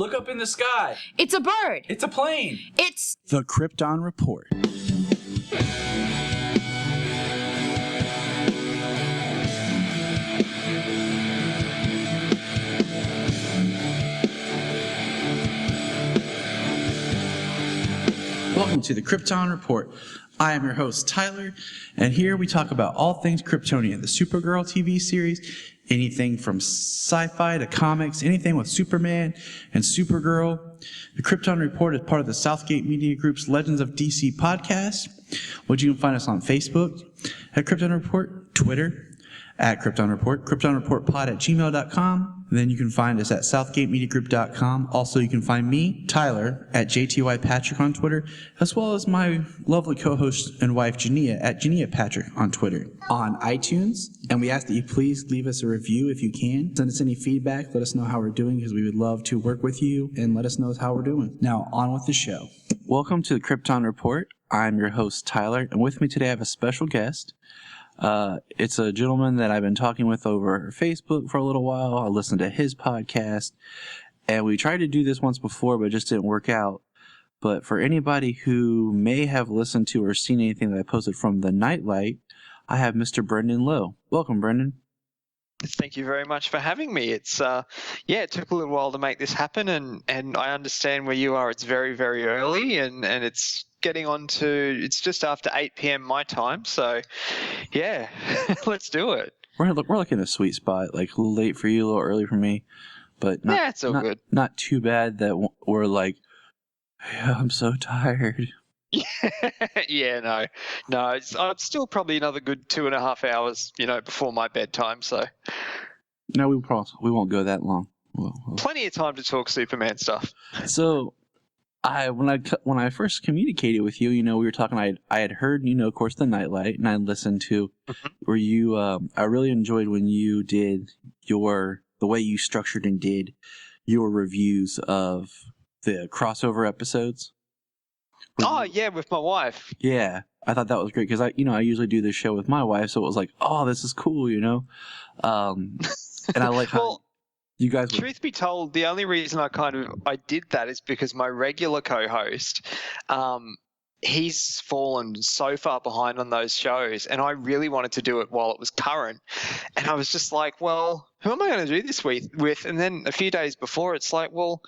Look up in the sky. It's a bird. It's a plane. It's The Krypton Report. Welcome to the Krypton Report. I am your host, Tyler, and here we talk about all things Kryptonian, the Supergirl TV series, anything from sci-fi to comics, anything with Superman and Supergirl. The Krypton Report is part of the Southgate Media Group's Legends of DC podcast, which you can find us on Facebook at Krypton Report, Twitter at Krypton Report, KryptonReportPod@gmail.com. And then you can find us at SouthgateMediaGroup.com. Also, you can find me, Tyler, at JTY Patrick on Twitter, as well as my lovely co-host and wife, Jania, at Jania Patrick on Twitter. On iTunes, and we ask that you please leave us a review if you can. Send us any feedback. Let us know how we're doing, because we would love to work with you and let us know how we're doing. Now, on with the show. Welcome to the Krypton Report. I'm your host, Tyler, and with me today I have a special guest. It's a gentleman that I've been talking with over Facebook for a little while. I listened to his podcast, and we tried to do this once before, but it just didn't work out. But for anybody who may have listened to or seen anything that I posted from the Nightlight, I have Mr. Brendan Lowe. Welcome, Brendan. Thank you very much for having me. It's it took a little while to make this happen, and I understand where you are. It's very, very early, and it's getting on to, it's just after 8 p.m. my time, so yeah, let's do it. We're like in a sweet spot, like a little late for you, a little early for me, but not, it's all good. Not too bad that we're like, yeah, I'm so tired. Yeah, no, I'm still probably another good 2.5 hours, before my bedtime, so. No, we won't go that long. Well. Plenty of time to talk Superman stuff. So, when I first communicated with you, we were talking. I had heard, of course, the Nightlight, and I listened to where you. I really enjoyed when you did the way you structured and did your reviews of the crossover episodes. Oh yeah, with my wife. Yeah, I thought that was great because I usually do this show with my wife, so it was like, oh, this is cool, and I like how. You guys. Truth be told, the only reason I did that is because my regular co-host, he's fallen so far behind on those shows, and I really wanted to do it while it was current. And I was just like, well, who am I going to do this with? And then a few days before, it's like, well,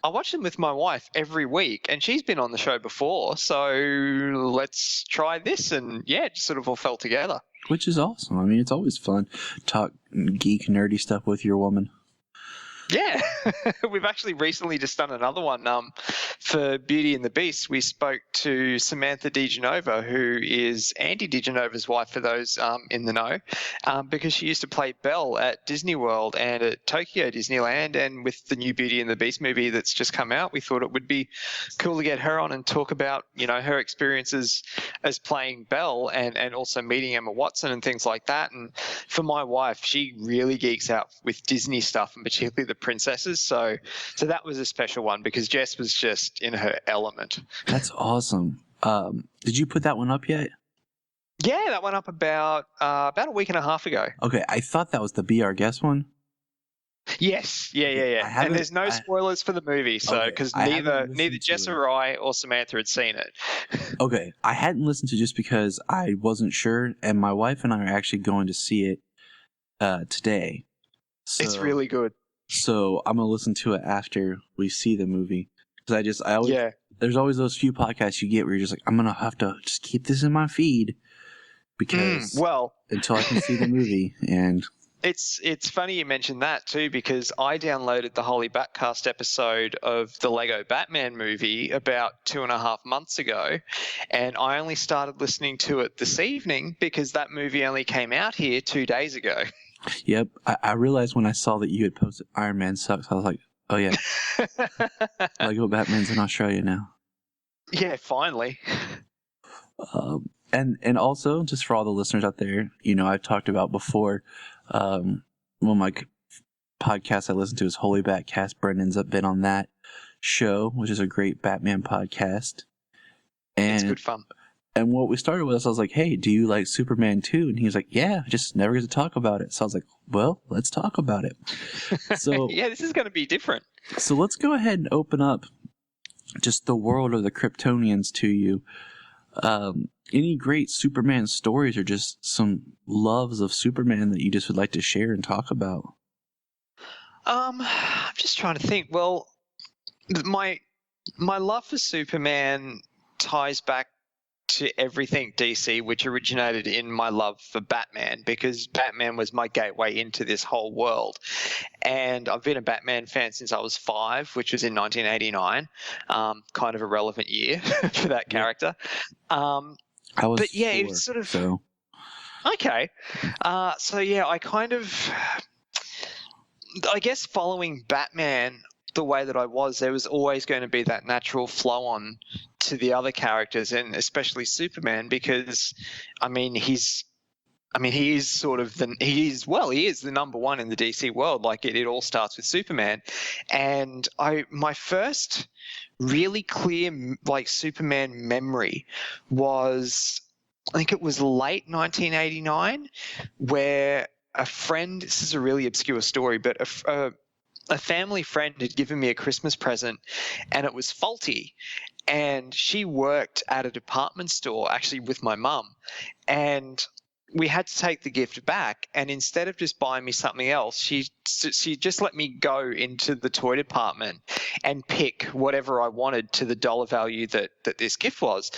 I watch them with my wife every week, and she's been on the show before, so let's try this. And yeah, it just sort of all fell together. Which is awesome. I mean, it's always fun to talk geek, nerdy stuff with your woman. Yeah, we've actually recently just done another one for Beauty and the Beast. We spoke to Samantha DiGenova, who is Andy DiGenova's wife, for those in the know, because she used to play Belle at Disney World and at Tokyo Disneyland. And with the new Beauty and the Beast movie that's just come out, we thought it would be cool to get her on and talk about, her experiences as playing Belle and also meeting Emma Watson and things like that. And for my wife, she really geeks out with Disney stuff, and particularly the princesses, so that was a special one because Jess was just in her element. That's awesome. Did you put that one up yet? Yeah, that went up about a week and a half ago. Okay, I thought that was the Be Our Guest one. Yes, yeah. And there's no spoilers for the movie, so because neither Jess or I or Samantha had seen it. Okay, I hadn't listened to it just because I wasn't sure, and my wife and I are actually going to see it today. So, it's really good. So I'm gonna listen to it after we see the movie because there's always those few podcasts you get where you're just like, I'm gonna have to just keep this in my feed because until I can see the movie. And it's funny you mentioned that too, because I downloaded the Holy Batcast episode of the Lego Batman movie about 2.5 months ago, and I only started listening to it this evening because that movie only came out here 2 days ago. Yep, I realized when I saw that you had posted Iron Man sucks, I was like, oh yeah, Lego Batman's in Australia now. Yeah, finally. And also, just for all the listeners out there, I've talked about before, one of my podcasts I listen to is Holy Batcast. Brendan's been on that show, which is a great Batman podcast. And it's good fun. And what we started with, I was like, hey, do you like Superman 2? And he was like, yeah, I just never get to talk about it. So I was like, well, let's talk about it. So Yeah, this is going to be different. So let's go ahead and open up just the world of the Kryptonians to you. Any great Superman stories or just some loves of Superman that you just would like to share and talk about? I'm just trying to think. Well, my love for Superman ties back to everything DC, which originated in my love for Batman, because Batman was my gateway into this whole world. And I've been a Batman fan since I was 5, which was in 1989. Kind of a relevant year for that character. I was but yeah, 4, it's sort of so. Okay. So yeah, I guess following Batman the way that I was, there was always going to be that natural flow on to the other characters, and especially Superman, because he is the number one in the DC world. Like it all starts with Superman. And my first really clear like Superman memory was, I think it was late 1989, where a friend, this is a really obscure story, but a family friend had given me a Christmas present and it was faulty. And she worked at a department store actually with my mum. And we had to take the gift back. And instead of just buying me something else, she just let me go into the toy department and pick whatever I wanted to the dollar value that this gift was.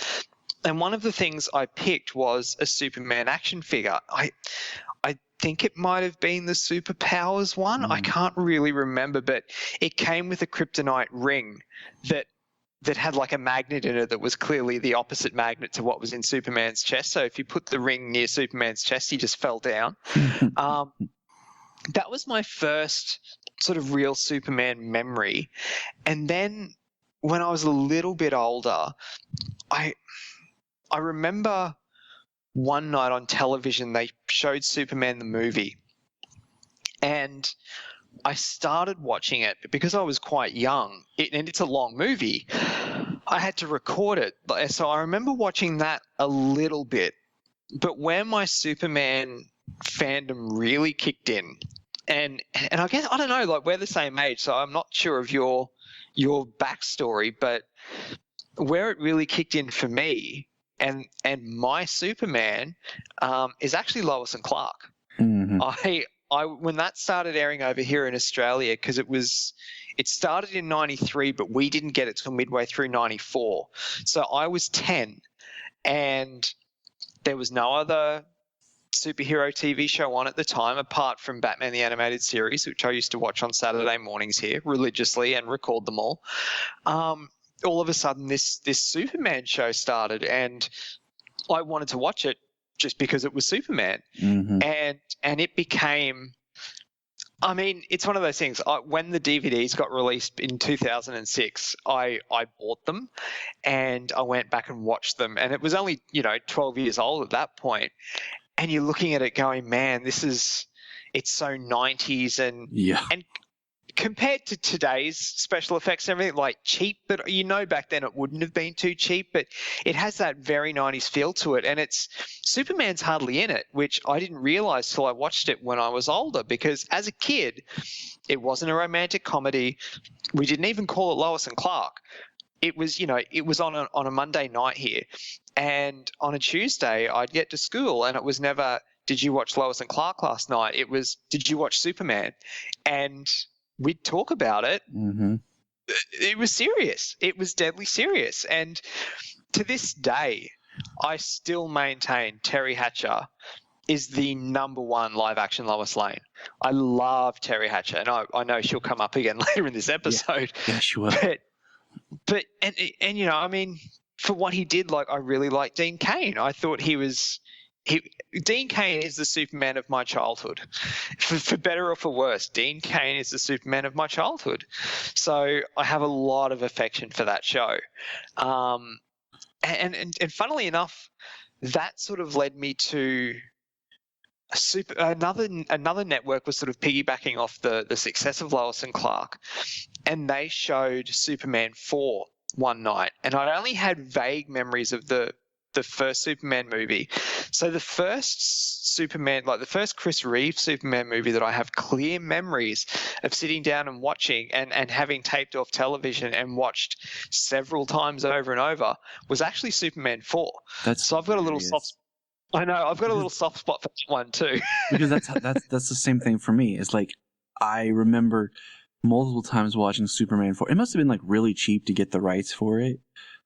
And one of the things I picked was a Superman action figure. I think it might have been the Superpowers one. I can't really remember, but it came with a kryptonite ring that had like a magnet in it that was clearly the opposite magnet to what was in Superman's chest. So if you put the ring near Superman's chest, he just fell down. That was my first sort of real Superman memory. And then when I was a little bit older, I remember one night on television, they showed Superman the movie. And I started watching it, but because I was quite young, and it's a long movie, I had to record it. So I remember watching that a little bit. But where my Superman fandom really kicked in, and I guess, I don't know, like we're the same age, so I'm not sure of your backstory, but where it really kicked in for me and my Superman is actually Lois and Clark. Mm-hmm. I when that started airing over here in Australia, because it started in 93, but we didn't get it till midway through 94. So I was 10, and there was no other superhero TV show on at the time apart from Batman the Animated Series, which I used to watch on Saturday mornings here religiously and record them all. All of a sudden, this Superman show started, and I wanted to watch it just because it was Superman. Mm-hmm. And it became, it's one of those things. When the DVDs got released in 2006, I bought them and I went back and watched them. And it was only, 12 years old at that point. And you're looking at it going, man, it's so 90s and compared to today's special effects and everything, like cheap, but back then it wouldn't have been too cheap, but it has that very 90s feel to it. And Superman's hardly in it, which I didn't realize till I watched it when I was older, because as a kid, it wasn't a romantic comedy. We didn't even call it Lois and Clark. It was, it was on a Monday night here. And on a Tuesday, I'd get to school and it was never, did you watch Lois and Clark last night? It was, did you watch Superman? And we'd talk about it. Mm-hmm. It was serious. It was deadly serious. And to this day, I still maintain Terry Hatcher is the number one live action Lois Lane. I love Terry Hatcher, and I know she'll come up again later in this episode. Yeah, she will. But for what he did, like I really like Dean Cain. I thought Dean Cain is the Superman of my childhood. For better or for worse, Dean Cain is the Superman of my childhood. So I have a lot of affection for that show. And funnily enough, that sort of led me to another network was sort of piggybacking off the success of Lois and Clark, and they showed Superman 4 one night, and I only had vague memories of the first Superman movie. So the first Superman, like the first Chris Reeve Superman movie that I have clear memories of sitting down and watching and having taped off television and watched several times over and over was actually Superman 4. So I've got a little soft. I know I've got a little soft spot for that one too. Because that's the same thing for me. It's like I remember multiple times watching Superman 4. It must have been like really cheap to get the rights for it.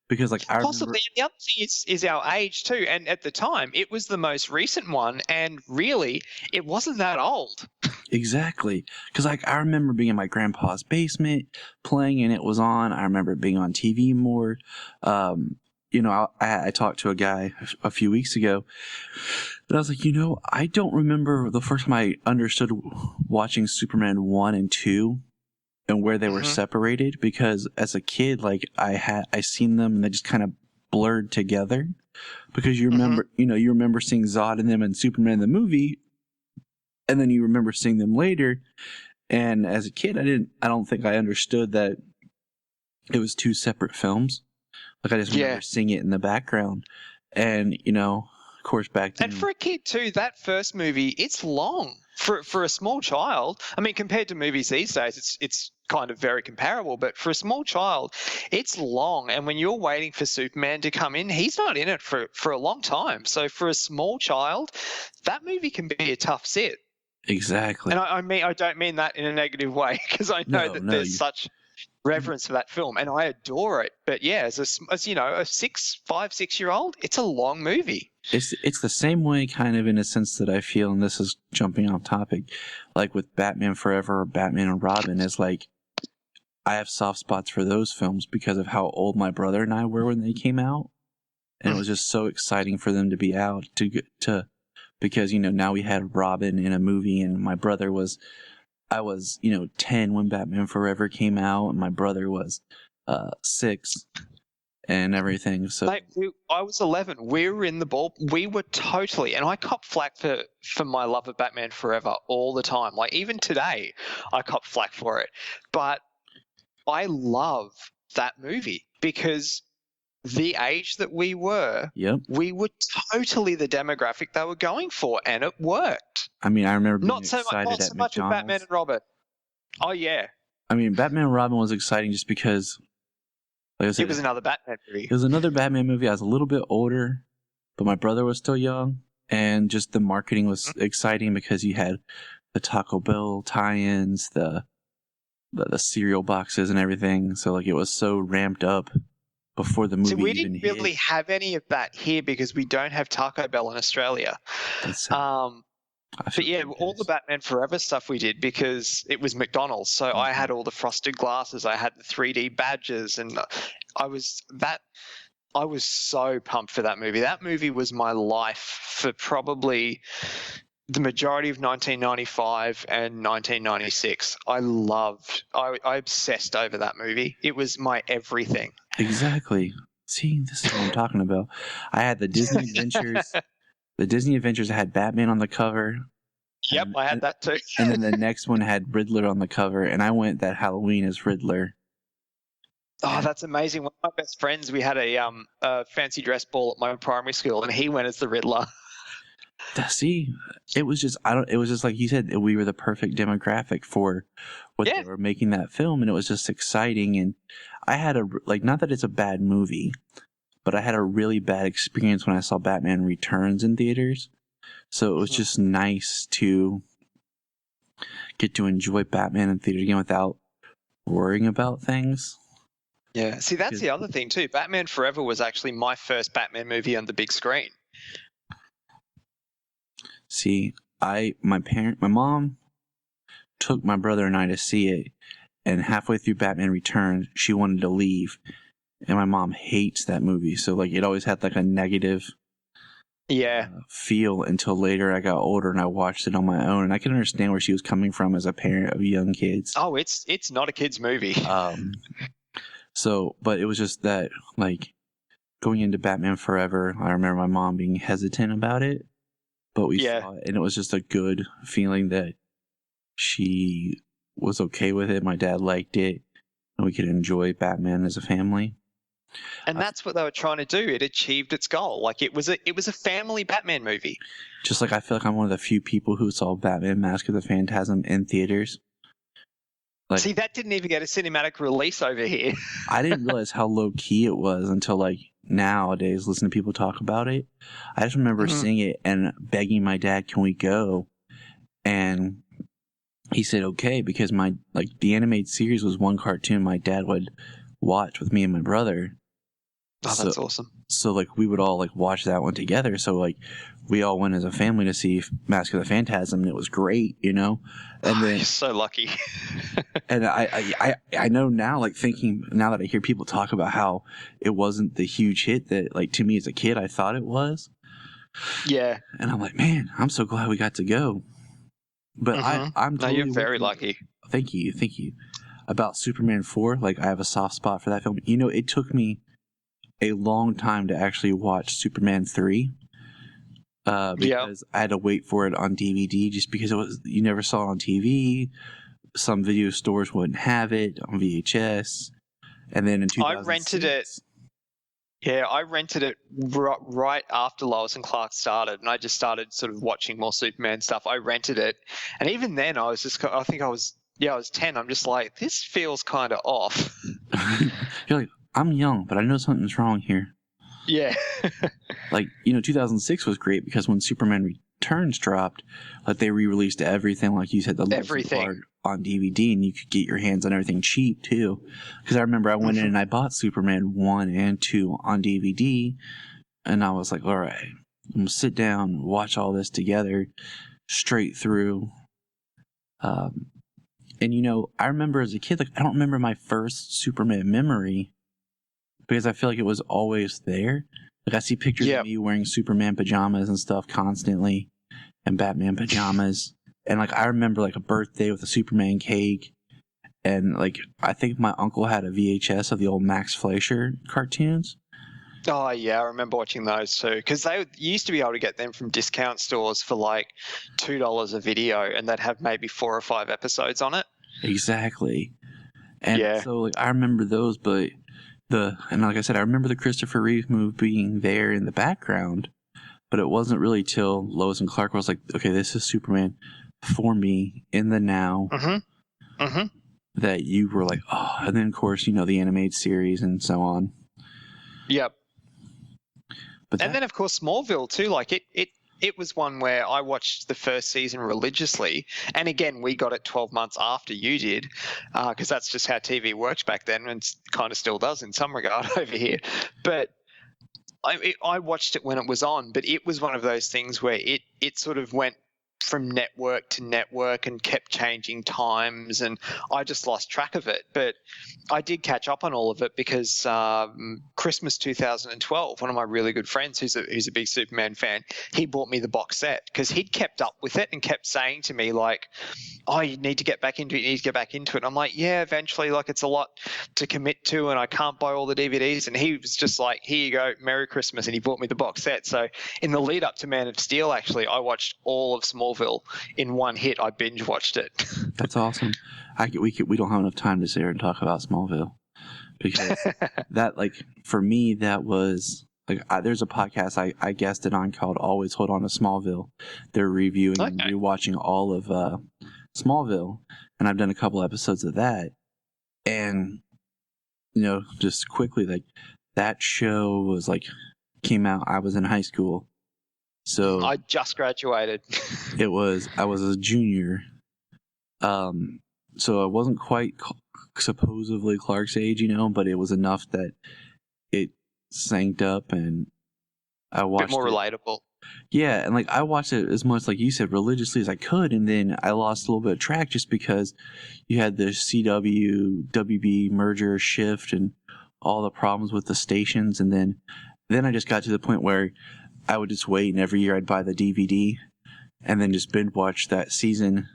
Because like I possibly remember, the other thing is our age too, and at the time it was the most recent one, and really it wasn't that old. Exactly, because like I remember being in my grandpa's basement playing, and it was on. I remember it being on TV more. I talked to a guy a few weeks ago, and I was like, I don't remember the first time I understood watching Superman 1 and 2. And where they were separated, because as a kid, like I seen them and they just kind of blurred together, because you remember, you remember seeing Zod and them and Superman in the movie, and then you remember seeing them later. And as a kid, I don't think I understood that it was two separate films. Like I just remember seeing it in the background, and of course back then. And for a kid too, that first movie, it's long. For a small child, I mean, compared to movies these days, it's kind of very comparable. But for a small child, it's long. And when you're waiting for Superman to come in, he's not in it for a long time. So for a small child, that movie can be a tough sit. Exactly. And I don't mean that in a negative way, because I know there's such reverence for that film, and I adore it. But yeah, as a 5-6-year-old, it's a long movie. It's the same way, kind of, in a sense that I feel, and this is jumping off topic, like with Batman Forever or Batman and Robin, is like I have soft spots for those films because of how old my brother and I were when they came out, and it was just so exciting for them to be out because now we had Robin in a movie, and I was 10 when Batman Forever came out, and my brother was 6. And everything. So I was 11. We were in the ball. We were totally, and I cop flack for my love of Batman Forever all the time. Like even today, I cop flack for it. But I love that movie because the age that we were, we were totally the demographic they were going for, and it worked. I mean, I remember being not so much with Batman and Robin. Oh yeah. I mean, Batman and Robin was exciting just because. Like I said, it was another Batman movie. It was another Batman movie. I was a little bit older, but my brother was still young, and just the marketing was exciting because you had the Taco Bell tie-ins, the cereal boxes, and everything. So like it was so ramped up before the movie. So we didn't really have any of that here because we don't have Taco Bell in Australia. But yeah, all the Batman Forever stuff we did because it was McDonald's. So I had all the frosted glasses, I had the 3D badges, and I was so pumped for that movie. That movie was my life for probably the majority of 1995 and 1996. I obsessed over that movie. It was my everything. Exactly. See, this is what I'm talking about. I had the Disney Adventures. The Disney Adventures had Batman on the cover. Yep, I had that too. And then the next one had Riddler on the cover, and I went that Halloween as Riddler. Oh, that's amazing. One of my best friends, we had a fancy dress ball at my primary school, and he went as the Riddler. See, it was just like you said, we were the perfect demographic for what they were making that film, and it was just exciting. And I had not that it's a bad movie, but I had a really bad experience when I saw Batman Returns in theaters. So it was just nice to get to enjoy Batman in theaters again without worrying about things. Yeah. See, that's the other thing too. Batman Forever was actually my first Batman movie on the big screen. See, my mom took my brother and I to see it, and halfway through Batman Returns, she wanted to leave. And my mom hates that movie, so like it always had like a negative feel until later I got older and I watched it on my own, and I can understand where she was coming from as a parent of young kids. Oh, it's not a kid's movie. But it was just that, like, going into Batman Forever, I remember my mom being hesitant about it, but we saw it, and it was just a good feeling that she was okay with it. My dad liked it, and we could enjoy Batman as a family. And that's what they were trying to do. It achieved its goal. Like it was a family Batman movie. Just like I feel like I'm one of the few people who saw Batman Mask of the Phantasm in theaters. Like, see, that didn't even get a cinematic release over here. I didn't realize how low key it was until like nowadays listening to people talk about it. I just remember seeing it and begging my dad, "Can we go?" And he said okay, because my like the animated series was one cartoon my dad would watch with me and my brother. Oh, that's awesome. So like we would all like watch that one together. So like we all went as a family to see Mask of the Phantasm, and it was great, you know. And then you're so lucky. and I know now, like thinking now that I hear people talk about how it wasn't the huge hit that like to me as a kid I thought it was. Yeah. And I'm like, man, I'm so glad we got to go. But I'm totally you're very lucky. Thank you. About Superman 4, like I have a soft spot for that film. You know, it took me a long time to actually watch Superman 3 because I had to wait for it on DVD just because you never saw it on TV. Some video stores wouldn't have it on VHS. And then in 2006... I rented it. Yeah, I rented it right after Lois and Clark started, and I just started sort of watching more Superman stuff. I rented it, and even then I was 10. I'm just like, this feels kind of off. You're like, I'm young, but I know something's wrong here. Yeah. Like, 2006 was great because when Superman Returns dropped, like they re-released everything, like you said, the everything on DVD, and you could get your hands on everything cheap too. Because I remember I went in and I bought Superman 1 and 2 on DVD, and I was like, all right, I'm gonna sit down and watch all this together straight through. And I remember as a kid, like I don't remember my first Superman memory because I feel like it was always there. Like I see pictures of me wearing Superman pajamas and stuff constantly, and Batman pajamas. And like I remember like a birthday with a Superman cake, and like I think my uncle had a VHS of the old Max Fleischer cartoons. Oh yeah, I remember watching those too, because they used to be able to get them from discount stores for like $2 a video, and they'd have maybe 4 or 5 episodes on it. Exactly. And so like I remember those, but and like I said, I remember the Christopher Reeve movie being there in the background, but it wasn't really till Lois and Clark was like, okay, this is Superman for me in the now. That you were like, oh, and then of course, the animated series and so on. Yep. And then of course Smallville too, like it was one where I watched the first season religiously, and again we got it 12 months after you did, because that's just how TV works back then, and kind of still does in some regard over here. But I watched it when it was on, but it was one of those things where it sort of went from network to network and kept changing times, and I just lost track of it. But I did catch up on all of it because Christmas 2012, one of my really good friends who's a big Superman fan, he bought me the box set because he'd kept up with it and kept saying to me like, oh, you need to get back into it. And I'm like, yeah, eventually, like it's a lot to commit to and I can't buy all the DVDs. And he was just like, here you go, Merry Christmas. And he bought me the box set. So in the lead up to Man of Steel, actually, I watched all of Smallville in one hit. I binge watched it. That's awesome. We don't have enough time to sit here and talk about Smallville because that, like, for me, that was like, there's a podcast I guested on called Always Hold On to Smallville. They're reviewing and rewatching all of Smallville, and I've done a couple episodes of that. And just quickly, like, that show was like came out, I was in high school, so I just graduated. I was a junior, so I wasn't quite supposedly Clark's age, but it was enough that it synced up, and I watched a bit more relatable. Yeah, and like I watched it as much, like you said, religiously as I could, and then I lost a little bit of track just because you had the CW WB merger shift and all the problems with the stations, and then I just got to the point where I would just wait, and every year I'd buy the DVD and then just binge watch that season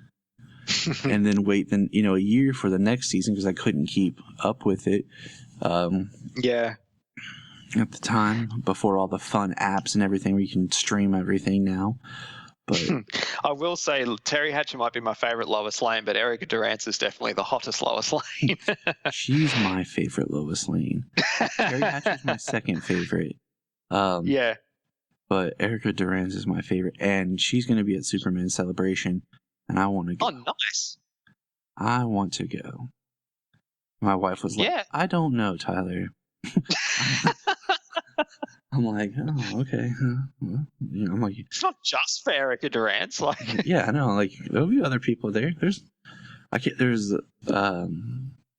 and then wait a year for the next season because I couldn't keep up with it. At the time, before all the fun apps and everything where you can stream everything now. But I will say Terry Hatcher might be my favorite Lois Lane, but Erica Durance is definitely the hottest Lois Lane. She's my favorite Lois Lane. Terry Hatcher's my second favorite. Yeah. But Erica Durance is my favorite, and she's going to be at Superman Celebration, and I want to go. Oh, nice. I want to go. My wife was like, Yeah. I don't know, Tyler. I'm like, oh, okay. Well, I'm like, it's not just for Erica Durance. Like, yeah, I know. Like, there'll be other people there. There's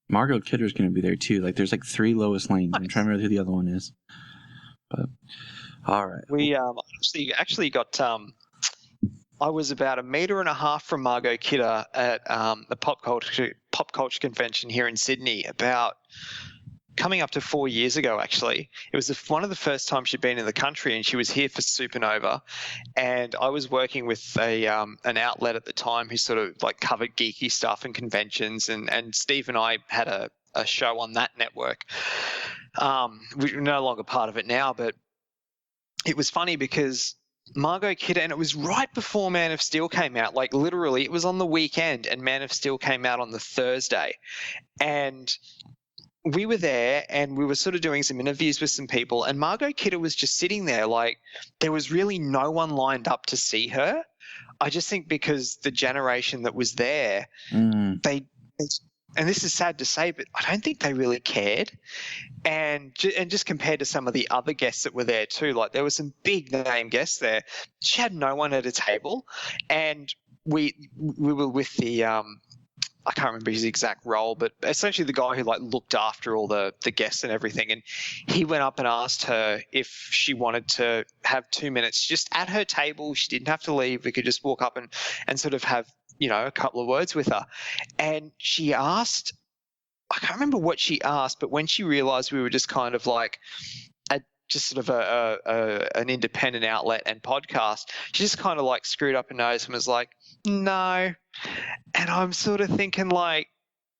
Margot Kidder's going to be there too. Like, there's like 3 Lois Lanes. I'm trying to remember who the other one is. But all right, we actually got. I was about 1.5 meters from Margot Kidder at the pop culture convention here in Sydney about coming up to 4 years ago. Actually, it was one of the first times she'd been in the country, and she was here for Supernova. And I was working with an outlet at the time who sort of like covered geeky stuff and conventions, and Steve and I had a show on that network. We're no longer part of it now, but it was funny because Margot Kidder, and it was right before Man of Steel came out. Like, literally, it was on the weekend, and Man of Steel came out on the Thursday. And we were there, and we were sort of doing some interviews with some people, and Margot Kidder was just sitting there. Like, there was really no one lined up to see her. I just think because the generation that was there, they and this is sad to say, but I don't think they really cared. And just compared to some of the other guests that were there too, like there were some big name guests there. She had no one at a table, and we were with the I can't remember his exact role, but essentially the guy who like looked after all the guests and everything. And he went up and asked her if she wanted to have 2 minutes just at her table. She didn't have to leave. We could just walk up and sort of have, a couple of words with her. And she asked, I can't remember what she asked, but when she realized we were just kind of like just sort of an independent outlet and podcast, she just kind of like screwed up her nose and was like, no. And I'm sort of thinking like,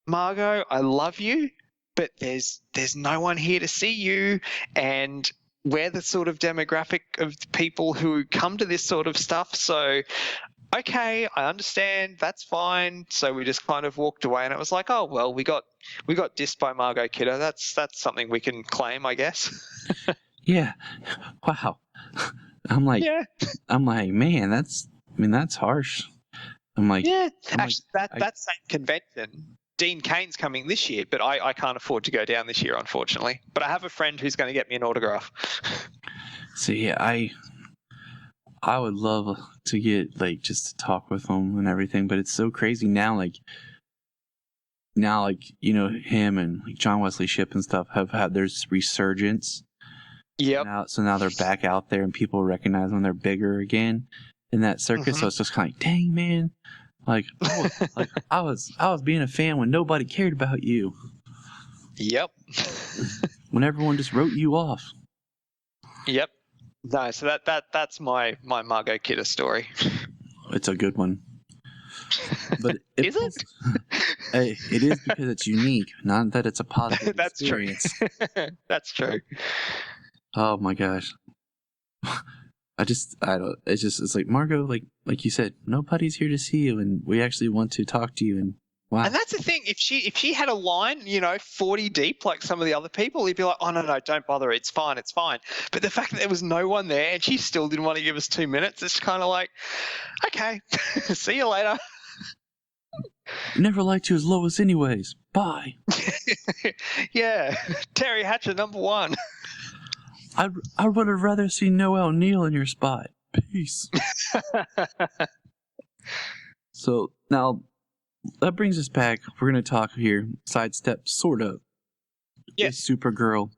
Margot, I love you, but there's no one here to see you, and we're the sort of demographic of people who come to this sort of stuff. So, okay, I understand. That's fine. So we just kind of walked away, and it was like, oh well, we got dissed by Margot Kidder. That's something we can claim, I guess. Yeah. Wow. I'm like, man, that's harsh. I'm like, yeah. Actually, that same convention, Dean Kane's coming this year, but I can't afford to go down this year, unfortunately. But I have a friend who's going to get me an autograph. So yeah, I would love to get like just to talk with him and everything, but it's so crazy now. Like him and like John Wesley Shipp and stuff have had their resurgence. Yep. So now they're back out there, and people recognize them. They're bigger again in that circuit. Mm-hmm. So it's just kind of like, dang man, like I was being a fan when nobody cared about you. Yep. When everyone just wrote you off. Yep. No, so that's my Margot Kidder story. It's a good one. But is it? Hey, it is because it's unique, not that it's a positive that's experience. True. That's true. Oh my gosh. It's like, Margot, like you said, nobody's here to see you, and we actually want to talk to you, and wow. And that's the thing, if she had a line, 40 deep like some of the other people, he'd be like, oh no, don't bother, it's fine. But the fact that there was no one there and she still didn't want to give us 2 minutes, it's kind of like, okay, see you later. Never liked you as Lois anyways. Bye. Yeah. Terry Hatcher, number 1. I would have rather seen Noel Neal in your spot. Peace. So now that brings us back. We're going to talk here, sidestep, sort of. Yes. Supergirl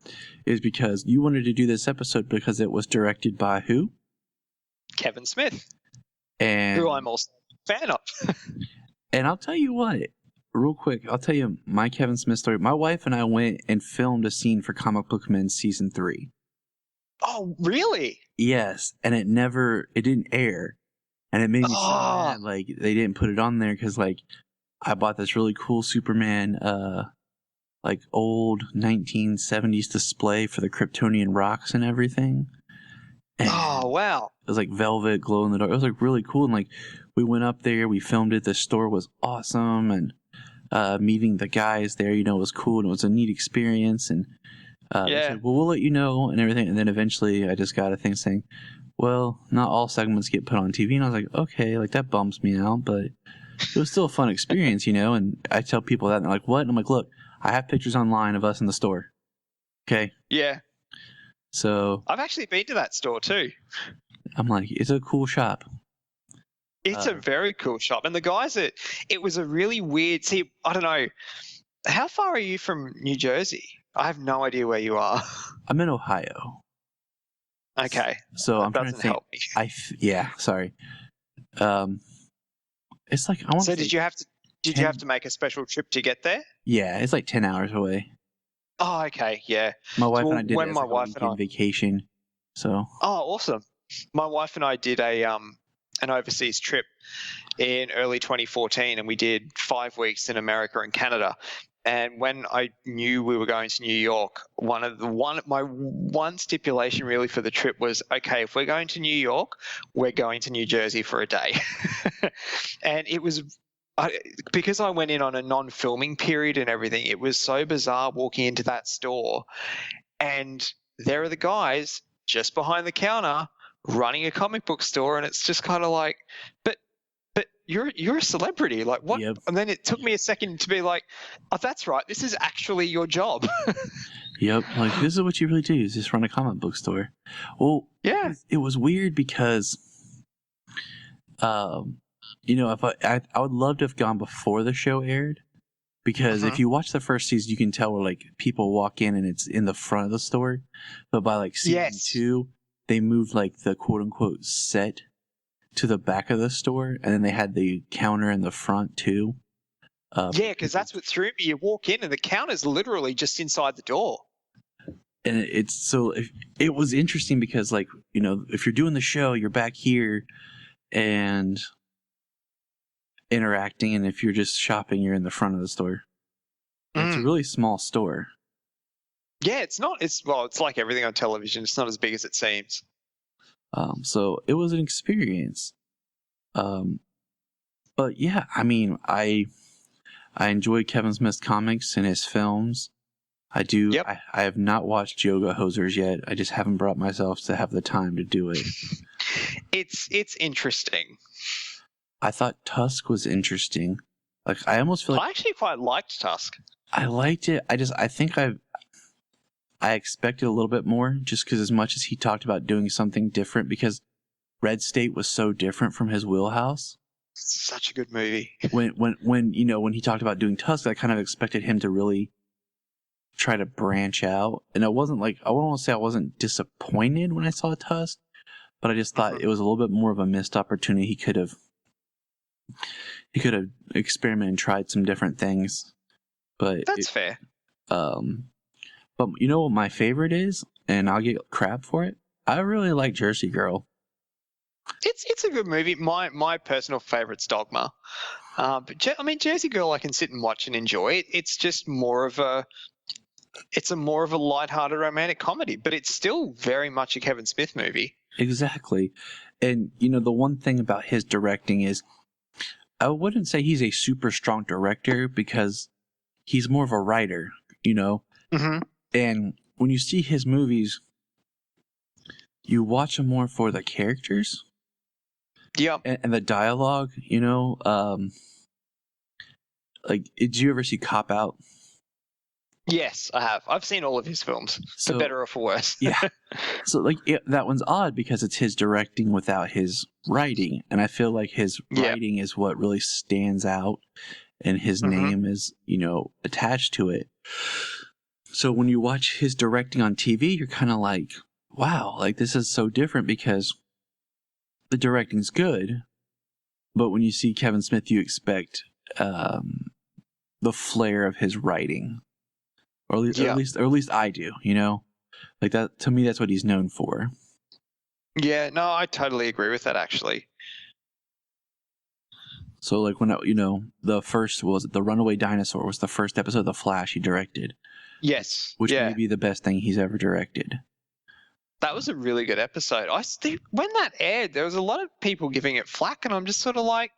is because you wanted to do this episode because it was directed by who? Kevin Smith. And who I'm also a fan of. And I'll tell you what, real quick, I'll tell you my Kevin Smith story. My wife and I went and filmed a scene for Comic Book Men Season 3. Oh, really? Yes, and it didn't air. And it made me so mad, like, they didn't put it on there because, like, I bought this really cool Superman, like, old 1970s display for the Kryptonian rocks and everything. And wow. It was like velvet, glow in the dark. It was like really cool. And like we went up there, we filmed it. The store was awesome, and meeting the guys there, was cool, and it was a neat experience. And They said, well, we'll let you know and everything. And then eventually I just got a thing saying, well, not all segments get put on TV. And I was like, okay, like that bums me out, but it was still a fun experience, And I tell people that and they're like, what? And I'm like, look, I have pictures online of us in the store. Okay. Yeah. So I've actually been to that store too. I'm like, it's a cool shop. It's a very cool shop. And the guys it was a really weird, see, I don't know. How far are you from New Jersey? I have no idea where you are. I'm in Ohio. Okay. So that I'm trying to doesn't think. help me. Yeah, sorry. It's like I want. So did you have to make a special trip to get there? Yeah, it's like 10 hours away. Oh, okay, yeah. My wife and I did it as like a weekend vacation. So. Oh, awesome. My wife and I did an overseas trip in early 2014, and we did 5 weeks in America and Canada. And when I knew we were going to New York, my one stipulation really for the trip was, okay, if we're going to New York, we're going to New Jersey for a day. And it was because I went in on a non-filming period and everything, it was so bizarre walking into that store, and there are the guys just behind the counter running a comic book store, and it's just kind of like, but you're a celebrity, like what? Yep. And then it took me a second to be like, oh, that's right, this is actually your job. Yep, like this is what you really do, is just run a comic book store. Well, yeah, it was weird because, if I would love to have gone before the show aired, because if you watch the first season, you can tell where like people walk in and it's in the front of the store, but by like season 2, they moved like the quote unquote set to the back of the store, and then they had the counter in the front too. Yeah, because that's what threw me. You walk in and the counter's literally just inside the door. And it was interesting because, like, if you're doing the show, you're back here and interacting, and if you're just shopping, you're in the front of the store. It's a really small store. Yeah, it's not. It's like everything on television. It's not as big as it seems. So it was an experience. But yeah, I mean, I enjoy Kevin Smith's comics and his films. I do. Yep. I have not watched Yoga Hosers yet. I just haven't brought myself to have the time to do it. It's interesting. I thought Tusk was interesting. Like, I almost feel like I actually quite liked Tusk. I liked it. I think I expected a little bit more, just because as much as he talked about doing something different, because Red State was so different from his wheelhouse. Such a good movie. when he talked about doing Tusk, I kind of expected him to really try to branch out. And I won't want to say I wasn't disappointed when I saw Tusk, but I just thought it was a little bit more of a missed opportunity. He could have experimented and tried some different things. But that's fair. But you know what my favorite is, and I'll get crap for it. I really like Jersey Girl. It's a good movie. My personal favorite's Dogma. But Jersey Girl I can sit and watch and enjoy. It's just more of a lighthearted romantic comedy, but it's still very much a Kevin Smith movie. Exactly. And the one thing about his directing is, I wouldn't say he's a super strong director, because he's more of a writer, Mm-hmm. And when you see his movies, you watch them more for the characters. Yeah. And the dialogue, like, did you ever see Cop Out? Yes, I have. I've seen all of his films, for better or for worse. Yeah. So, like, that one's odd because it's his directing without his writing. And I feel like his writing is what really stands out, and his name is, attached to it. So when you watch his directing on TV, you're kind of like, wow, like, this is so different, because the directing's good, but when you see Kevin Smith, you expect the flair of his writing. Or at least I do, like that. To me, that's what he's known for. Yeah, no, I totally agree with that, actually. So, like, when the first was The Runaway Dinosaur was the first episode of The Flash he directed. Yes, which may be the best thing he's ever directed. That was a really good episode. When that aired, there was a lot of people giving it flack, and I'm just sort of like,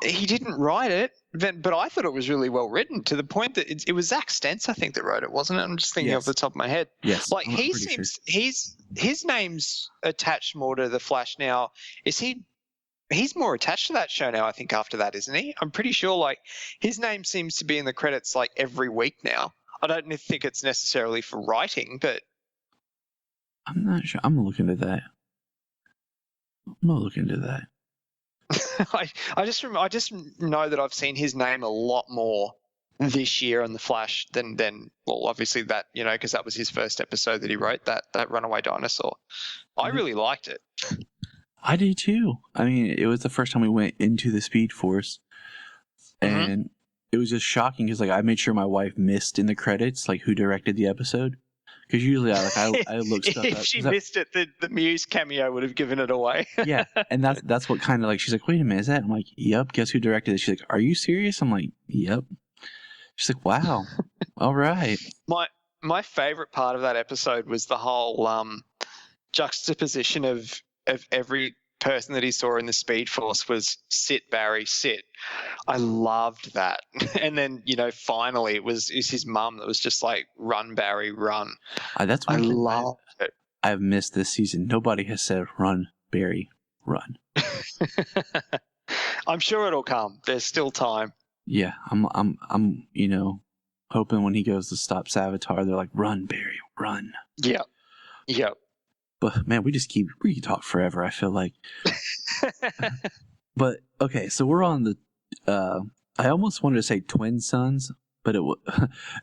he didn't write it, but I thought it was really well written to the point that it was Zach Stentz, I think, that wrote it, wasn't it? I'm just thinking off the top of my head. Yes, Like I'm he pretty sure. seems his name's attached more to the Flash now. Is he? He's more attached to that show now, I think, after that, isn't he? I'm pretty sure, like, his name seems to be in the credits, like, every week now. I don't think it's necessarily for writing, but... I'm not sure. I'm going to look into that. I just know that I've seen his name a lot more this year on The Flash than well, obviously that, you know, because that was his first episode that he wrote, that Runaway Dinosaur. I really liked it. I did too. I mean, it was the first time we went into the Speed Force, and it was just shocking because, like, I made sure my wife missed in the credits, like, who directed the episode. Because usually, I look stuff up. If she missed it, the Muse cameo would have given it away. Yeah, and that's what kind of, like, she's like, wait a minute, is that? I'm like, yep. Guess who directed it? She's like, are you serious? I'm like, yep. She's like, wow. All right. My favorite part of that episode was the whole juxtaposition of every person that he saw in the Speed Force was sit, Barry, sit. I loved that. And then, you know, finally it was his mum that was just like, run, Barry, run. That's one thing loved it. I've missed this season. Nobody has said, run, Barry, run. I'm sure it'll come. There's still time. Yeah, I'm you know, hoping when he goes to stop Savitar, they're like, run, Barry, run. Yep. But man, we can talk forever, I feel like. But okay, so we're on the I almost wanted to say Twin Sons, but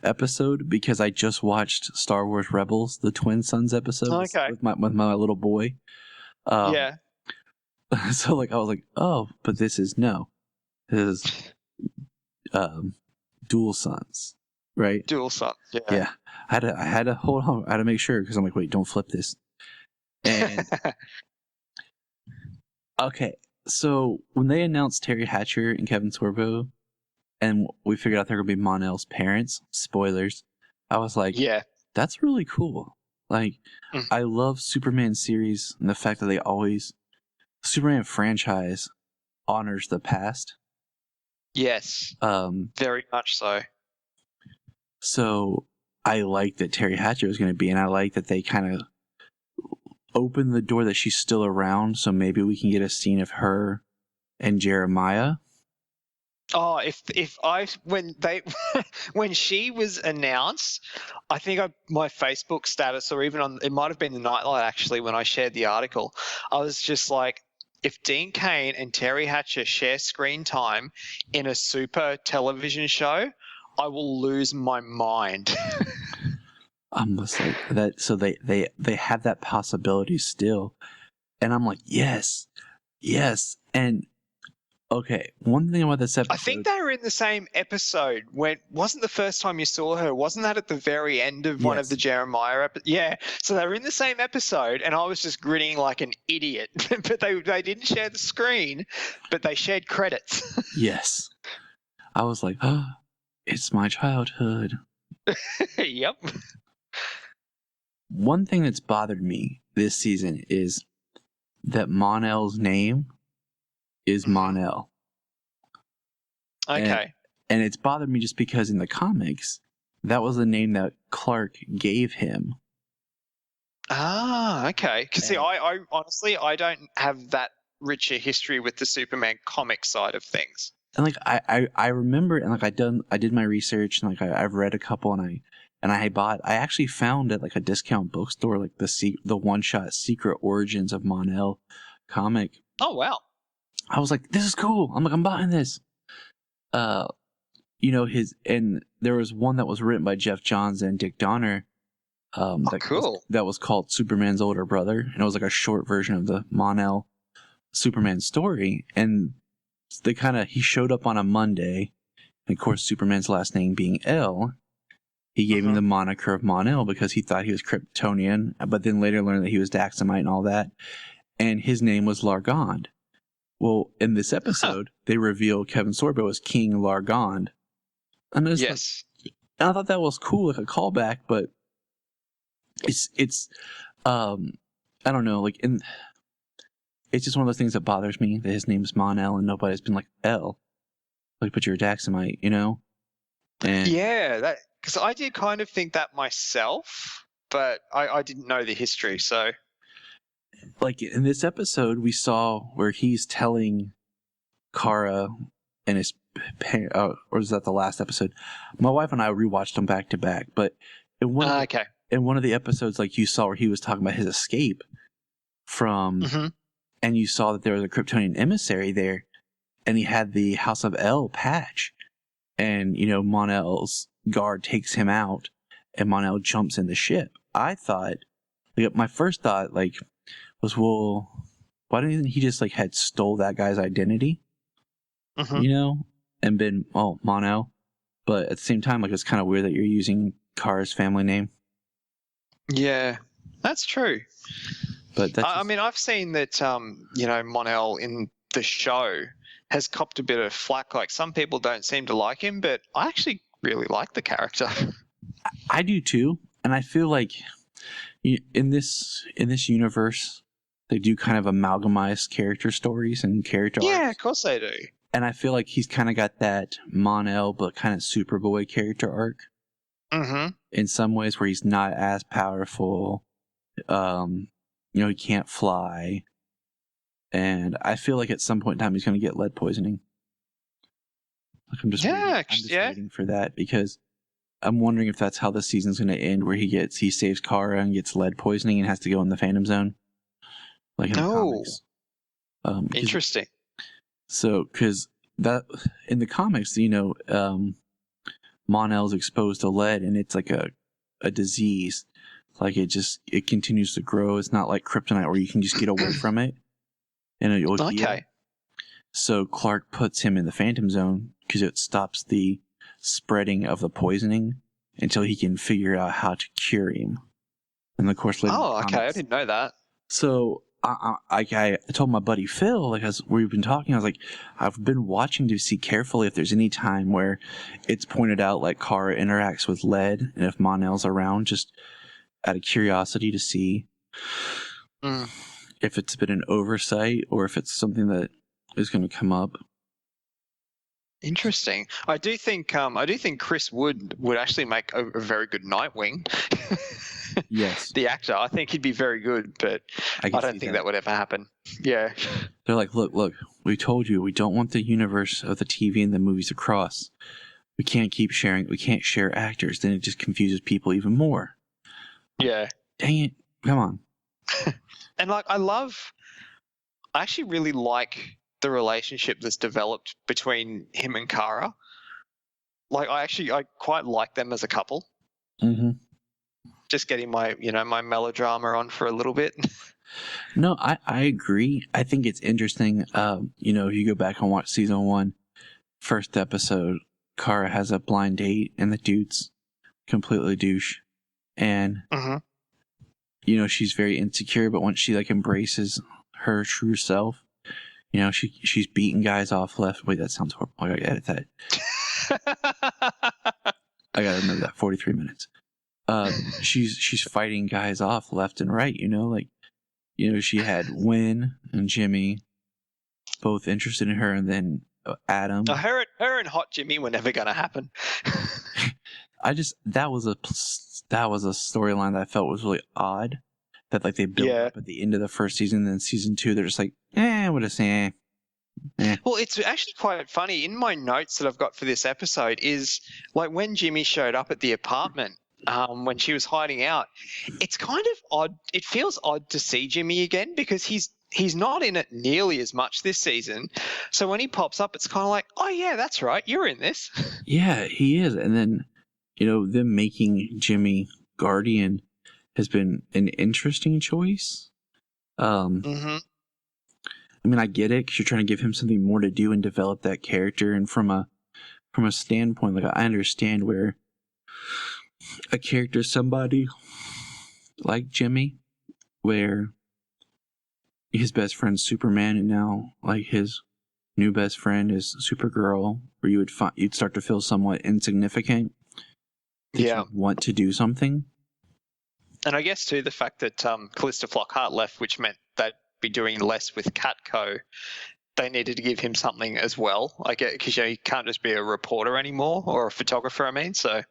episode, because I just watched Star Wars Rebels, the Twin Sons episode with my little boy. Yeah. So like I was like, oh, but this is Dual Sons, right? Dual Sons. Yeah. I had to hold on. I had to make sure because I'm like, wait, don't flip this. And okay, so when they announced Terry Hatcher and Kevin Sorbo, and we figured out they're gonna be Mon-El's parents, spoilers, I was like, yeah, that's really cool. Like, I love Superman series and the fact that Superman franchise honors the past. Yes. Very much so. So I like that Terry Hatcher was going to be, and I like that they kind of open the door that she's still around, so maybe we can get a scene of her and Jeremiah. Oh, when she was announced, I think my Facebook status, or even it might have been the Nightlight actually, when I shared the article, I was just like, if Dean Cain and Terry Hatcher share screen time in a super television show, I will lose my mind. I'm just like that. So they have that possibility still, and I'm like, yes. And okay, one thing about this episode, I think they were in the same episode. Wasn't the first time you saw her? Wasn't that at the very end of one of the Jeremiah episodes? Yeah. So they were in the same episode, and I was just grinning like an idiot. But they didn't share the screen, but they shared credits. Yes. I was like, oh, it's my childhood. Yep. One thing that's bothered me this season is that Mon-El's name is Mon-El. Okay. And it's bothered me just because in the comics, that was the name that Clark gave him. Ah, okay. Because see, I honestly, I don't have that richer history with the Superman comic side of things. And like I remember, and like I did my research, and like I've read a couple, and I actually found at like a discount bookstore like the one shot Secret Origins of Mon-El comic. Oh wow! I was like, this is cool. I'm buying this. You know, and there was one that was written by Jeff Johns and Dick Donner. Cool. That was called Superman's Older Brother, and it was like a short version of the Mon-El Superman story. And he showed up on a Monday, and of course Superman's last name being El, he gave him the moniker of Mon-El because he thought he was Kryptonian, but then later learned that he was Daxamite and all that, and his name was Largond. Well, in this episode, they reveal Kevin Sorbo as King Largond. And I thought that was cool, like a callback, but it's I don't know, like it's just one of those things that bothers me that his name is Mon-El and nobody's been like El. like, but you're a Daxamite, you know? And Yeah, that because I did kind of think that myself, but I didn't know the history. So like in this episode, we saw where he's telling Kara and his parent, or was that the last episode? My wife and I rewatched them back to back, but in okay, in one of the episodes, like you saw where he was talking about his escape from, hmm and you saw that there was a Kryptonian emissary there, and he had the House of L patch, and you know Mon-El's guard takes him out, and Mon-El jumps in the ship. I thought, like, my first thought, like, was, well, why didn't he just like had stole that guy's identity, you know, and been Mon-El? But at the same time, like, it's kind of weird that you're using Kara's family name. Yeah, that's true. But that's I mean, I've seen that you know, Mon-El in the show has copped a bit of flack. Like some people don't seem to like him, but I actually really like the character. I do too, and I feel like in this universe, they do kind of amalgamize character stories and character Yeah, arcs. of course they do. And I feel like he's kind of got that Mon-El, but kind of Superboy character arc in some ways, where he's not as powerful. You know, he can't fly, and I feel like at some point in time he's going to get lead poisoning. Like I'm just waiting for that, because I'm wondering if that's how the season's going to end, where he saves Kara and gets lead poisoning and has to go in the Phantom Zone, like in the comics. Interesting. So, because that in the comics, you know, Mon-El's exposed to lead, and it's like a disease. Like it continues to grow. It's not like kryptonite where you can just get away from it and it'll heal. So Clark puts him in the Phantom Zone because it stops the spreading of the poisoning until he can figure out how to cure him. And of course, later. Oh, okay. I didn't know that. So I told my buddy Phil, like, as we've been talking, I was like, I've been watching to see carefully if there's any time where it's pointed out like Kara interacts with lead, and if Mon-El's around, just out of curiosity to see if it's been an oversight or if it's something that is going to come up. Interesting. I do think Chris Wood would actually make a very good Nightwing. Yes. The actor. I think he'd be very good, but I don't think that would ever happen. Yeah. They're like, look, we told you we don't want the universe of the TV and the movies to cross. We can't share actors, then it just confuses people even more. Yeah. Dang it. Come on. And like I actually really like the relationship that's developed between him and Kara. Like I quite like them as a couple. Just getting my melodrama on for a little bit. No, I agree. I think it's interesting. You know, if you go back and watch season 1, first episode, Kara has a blind date and the dude's completely douche. And, you know, she's very insecure, but once she like embraces her true self, you know, she's beating guys off left. Wait, that sounds horrible. I gotta edit that. I gotta remember that. 43 minutes. She's fighting guys off left and right, you know, like, you know, she had Wynn and Jimmy both interested in her, and then Adam. Her and Hot Jimmy were never gonna happen. That was a storyline that I felt was really odd. That like they built up at the end of the first season, and then season 2 they're just like, what a say. Well, it's actually quite funny. In my notes that I've got for this episode is like when Jimmy showed up at the apartment, when she was hiding out, it's kind of odd. It feels odd to see Jimmy again because he's not in it nearly as much this season. So when he pops up, it's kind of like, oh yeah, that's right, you're in this. Yeah, he is. And then, you know, them making Jimmy Guardian has been an interesting choice. I mean, I get it because you're trying to give him something more to do and develop that character. And from a standpoint, like I understand where a character, somebody like Jimmy, where his best friend's Superman, and now like his new best friend is Supergirl, where you'd start to feel somewhat insignificant. You want to do something. And I guess too the fact that Callista Flockhart left, which meant they'd be doing less with Catco, they needed to give him something as well. Like, because he can't just be a reporter anymore or a photographer. I mean, so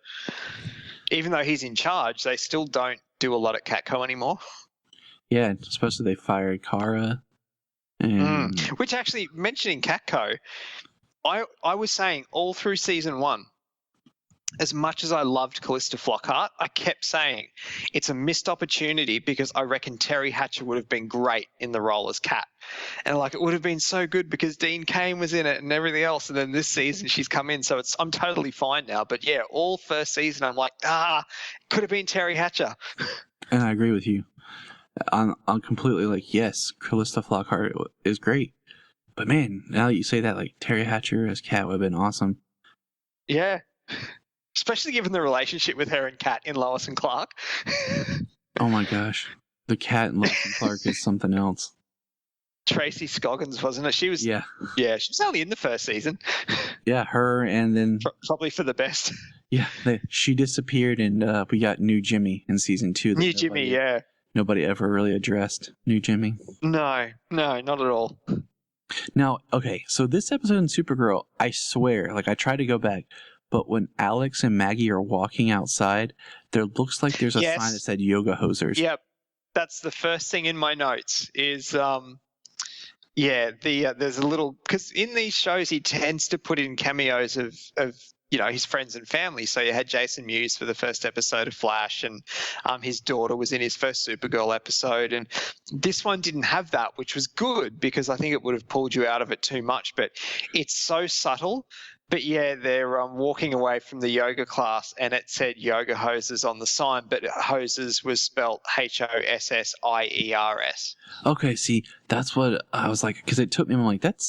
even though he's in charge, they still don't do a lot at Catco anymore. Yeah, especially they fired Kara. And Which actually, mentioning Catco, I was saying all through season 1, as much as I loved Callista Flockhart, I kept saying it's a missed opportunity because I reckon Terry Hatcher would have been great in the role as Cat. And it would have been so good because Dean Cain was in it and everything else. And then this season she's come in. So I'm totally fine now. But yeah, all first season I'm like, could have been Terry Hatcher. And I agree with you. I'm completely yes, Callista Flockhart is great. But man, now that you say that, Terry Hatcher as Cat would have been awesome. Yeah. Especially given the relationship with her and Cat in Lois and Clark. Oh my gosh. The Cat in Lois and Clark is something else. Tracy Scoggins, wasn't it? She was. Yeah, she was only in the first season. Yeah, her and then. Probably for the best. Yeah, she disappeared and we got New Jimmy in season 2. New Jimmy, yeah. Nobody ever really addressed New Jimmy. No, not at all. Now, okay, so this episode in Supergirl, I swear, I tried to go back, but when Alex and Maggie are walking outside, there looks like there's a sign that said Yoga Hosers. Yep, that's the first thing in my notes is, there's a little, because in these shows he tends to put in cameos of his friends and family. So you had Jason Mewes for the first episode of Flash, and his daughter was in his first Supergirl episode. And this one didn't have that, which was good because I think it would have pulled you out of it too much. But it's so subtle. But yeah, they're walking away from the yoga class, and it said Yoga Hosers on the sign, but Hosers was spelled Hossiers. Okay, see, that's what I was like, because it took me. I'm like, that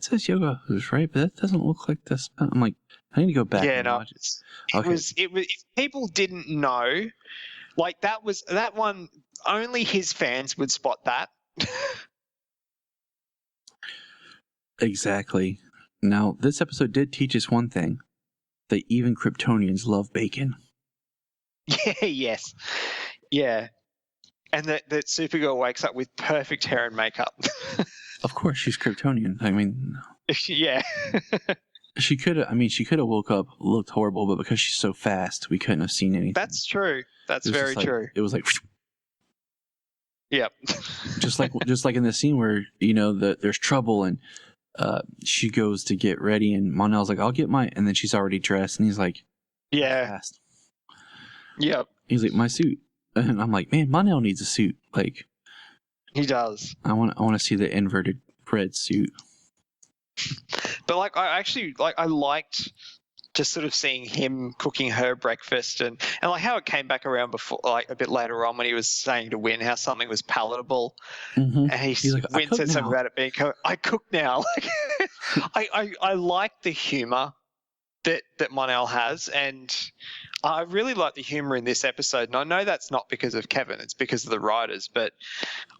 says Yoga Hosers, right? But that doesn't look like this. I'm like, I need to go back. Yeah, and no, watch it. It was. If people didn't know, that one. Only his fans would spot that. Exactly. Now, this episode did teach us one thing: that even Kryptonians love bacon. Yeah. Yes. Yeah. And that Supergirl wakes up with perfect hair and makeup. Of course, she's Kryptonian. I mean, yeah. She could have woke up, looked horrible, but because she's so fast, we couldn't have seen anything. That's true. That's very true. It was like, yep. just like in the scene where there's trouble and she goes to get ready and Mon-El's like, I'll get and then she's already dressed and he's like, yeah, fast. Yep. He's like, my suit, and I'm like, man, Mon-El needs a suit. He does. I want to see the inverted red suit. But I liked just sort of seeing him cooking her breakfast and how it came back around before, a bit later on when he was saying to Win how something was palatable. Mm-hmm. And he's like, Win said something about it being, I cook now. I like the humor that Mon-El has, and I really like the humor in this episode. And I know that's not because of Kevin, it's because of the writers, but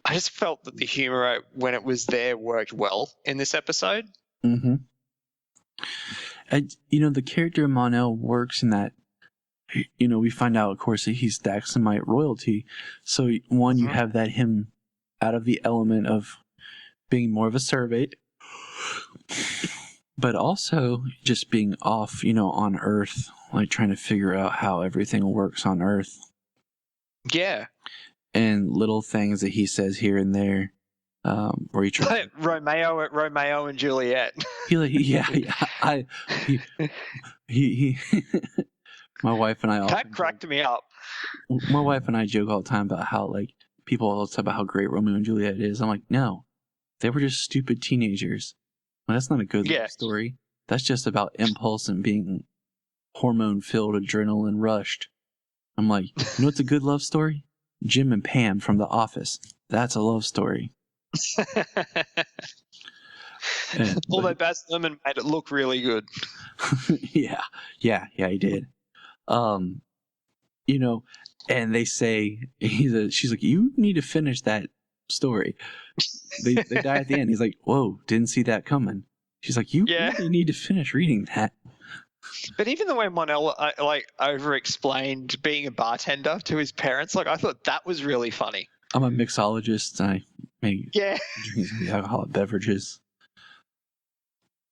I just felt that the humor when it was there worked well in this episode. Mm-hmm. And the character of Mon-El works in that we find out, of course, that he's Daxamite royalty. So one, you have that him out of the element of being more of a servant, but also just being off, on Earth, trying to figure out how everything works on Earth. Yeah. And little things that he says here and there. Where he tries Romeo and Juliet. He my wife and I that cracked me up. My wife and I joke all the time about how people all talk about how great Romeo and Juliet is. I'm like, no, they were just stupid teenagers. Well, that's not a good love story. That's just about impulse and being hormone filled, adrenaline rushed. I'm like, what's a good love story? Jim and Pam from The Office. That's a love story. Although Baz Luhrmann made it look really good. yeah, he did. And they say she's like, you need to finish that story. They die at the end. He's like, whoa, didn't see that coming. She's like, you really need to finish reading that. But even the way Mon-El over-explained being a bartender to his parents, I thought that was really funny. I'm a mixologist. I make drinks and alcoholic beverages.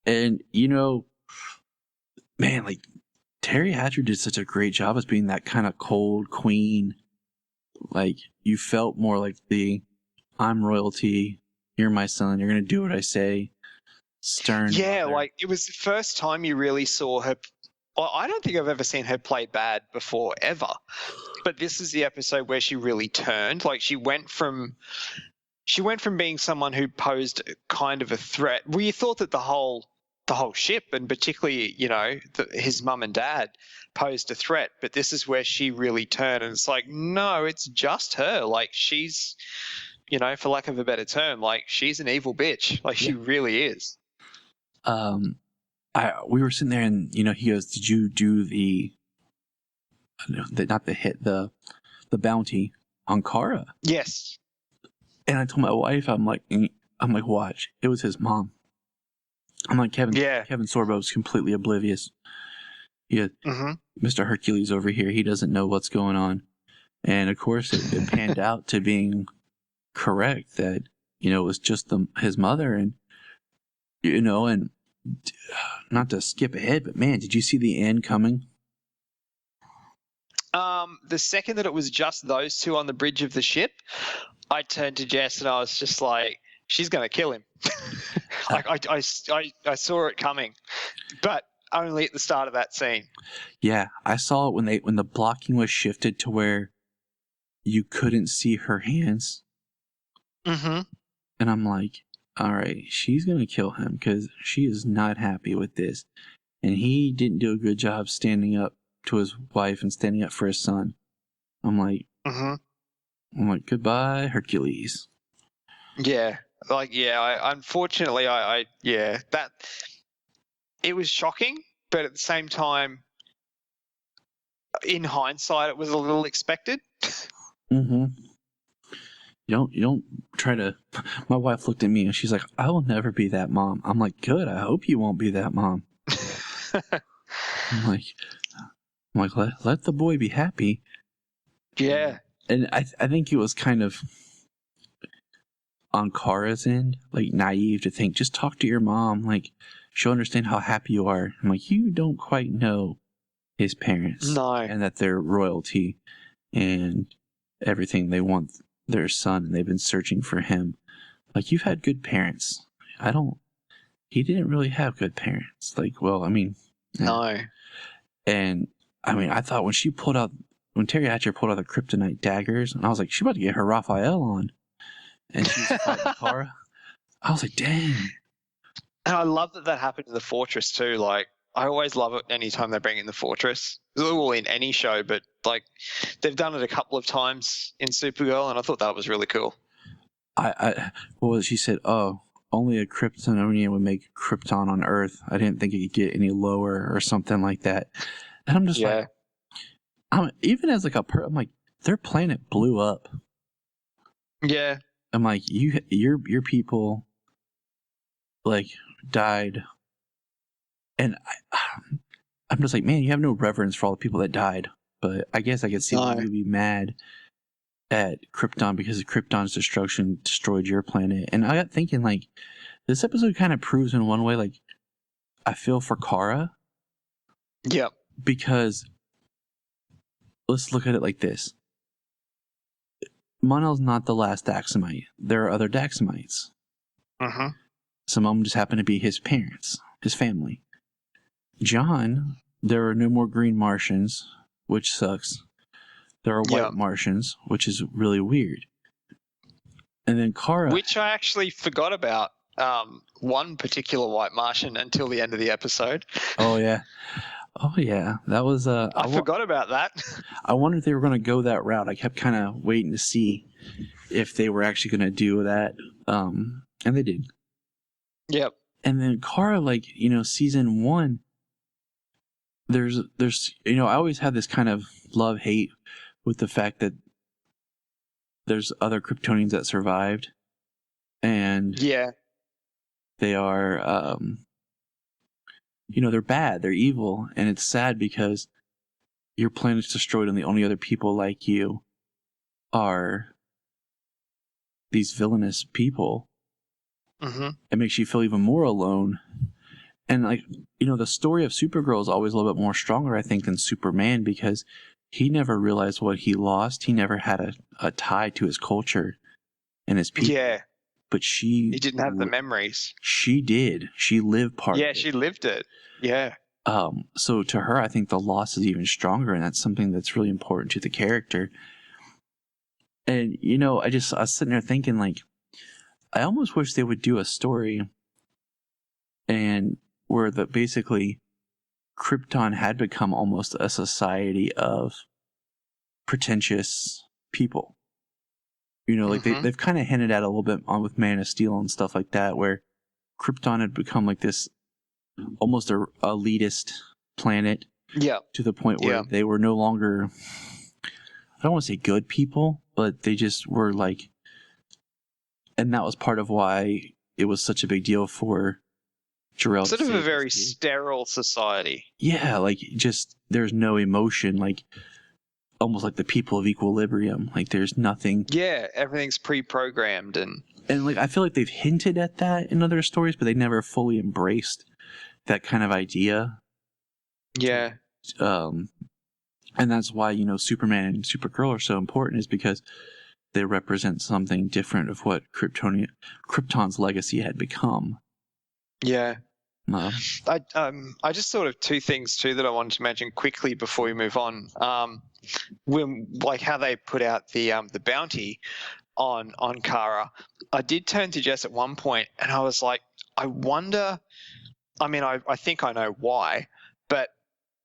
And man, like Terry Hatcher did such a great job as being that kind of cold queen. Like you felt more like I'm royalty, you're my son, you're gonna do what I say. Stern. Yeah, mother. like it was the first time you really saw her. Well, I don't think I've ever seen her play bad before, ever. But this is the episode where she really turned. Like she went from being someone who posed kind of a threat. Well, you thought that the whole ship, and particularly his mum and dad, posed a threat. But this is where she really turned, and it's like, no, it's just her. Like she's, for lack of a better term, like she's an evil bitch. Like she really is. We were sitting there, and he goes, "Did you do the bounty on Kara?" Yes. And I told my wife, I'm like, watch, it was his mom. I'm like, Kevin Sorbo's completely oblivious. Mr. Hercules over here, he doesn't know what's going on. And of course, it panned out to being correct that it was just his mother, and and not to skip ahead, but man, did you see the end coming? The second that it was just those two on the bridge of the ship, I turned to Jess and I was just like, she's going to kill him. Like I saw it coming, but only at the start of that scene. Yeah, I saw it when the blocking was shifted to where you couldn't see her hands. Mm-hmm. And I'm like, all right, she's going to kill him because she is not happy with this. And he didn't do a good job standing up to his wife and standing up for his son. I'm like, goodbye, Hercules. Yeah. Like, yeah, unfortunately, that it was shocking, but at the same time, in hindsight, it was a little expected. Mm-hmm. You don't try to. My wife looked at me and she's like, "I will never be that mom." I'm like, "Good. I hope you won't be that mom." I'm like, let the boy be happy. Yeah. And I think it was kind of on Kara's end, like naive to think, just talk to your mom. Like she'll understand how happy you are. I'm like, you don't quite know his parents, No, and that they're royalty and everything. They want their son, and they've been searching for him. Like you've had good parents. He didn't really have good parents. Like, well, I mean, no. And I mean, I thought when Terry Hatcher pulled out the kryptonite daggers, and I was like, she's about to get her Raphael on. And she's fighting Kara. I was like, dang. And I love that happened in the Fortress too. Like, I always love it anytime they bring in the Fortress. Well, in any show, but like they've done it a couple of times in Supergirl, and I thought that was really cool. She said, oh, only a Kryptonian would make Krypton on Earth. I didn't think it could get any lower or something like that. And I'm just like, even as like I'm like, their planet blew up. Yeah. I'm like, your people like died, and I'm just like, man, you have no reverence for all the people that died. But I guess I could see why you'd be mad at Krypton because of Krypton's destruction destroyed your planet. And I got thinking, like, this episode kind of proves in one way, like, I feel for Kara. Yep. Because let's look at it like this. Monel's not the last Daxamite. There are other Daxamites. Mm-hmm. Some of them just happen to be his parents, his family. John, there are no more green Martians, which sucks. There are white Martians, which is really weird. And then Kara... Which I actually forgot about one particular white Martian until the end of the episode. Oh, yeah. Oh, yeah. That was... I forgot about that. I wondered if they were going to go that route. I kept kind of waiting to see if they were actually going to do that. And they did. Yep. And then Kara, like, season 1, there's I always have this kind of love-hate with the fact that there's other Kryptonians that survived. And they are, they're bad, they're evil, and it's sad because your planet's destroyed and the only other people like you are these villainous people. Mm-hmm. It makes you feel even more alone. And like, the story of Supergirl is always a little bit more stronger, I think, than Superman, because he never realized what he lost. He never had a tie to his culture and his people. Yeah. But He didn't have the memories. She did. She lived part of it. Yeah, she lived it. Yeah. So to her, I think the loss is even stronger, and that's something that's really important to the character. And, I was sitting there thinking, like, I almost wish they would do a story and where basically Krypton had become almost a society of pretentious people. Like they've kind of hinted at a little bit on with Man of Steel and stuff like that, where Krypton had become like this almost a elitist planet. Yeah. To the point where they were no longer, I don't want to say good people, but they just were like, and that was part of why it was such a big deal for Jor-El. Sort of a very sterile society. Yeah, like just there's no emotion, like almost like the people of Equilibrium. Like there's nothing. Yeah, everything's pre-programmed and like I feel like they've hinted at that in other stories, but they never fully embraced that kind of idea. Yeah. And that's why, Superman and Supergirl are so important, is because they represent something different of what Krypton's legacy had become. Yeah. I just thought of two things too that I wanted to mention quickly before we move on. When, like how they put out the bounty on Kara, I did turn to Jess at one point and I was like, I wonder. I mean, I think I know why, but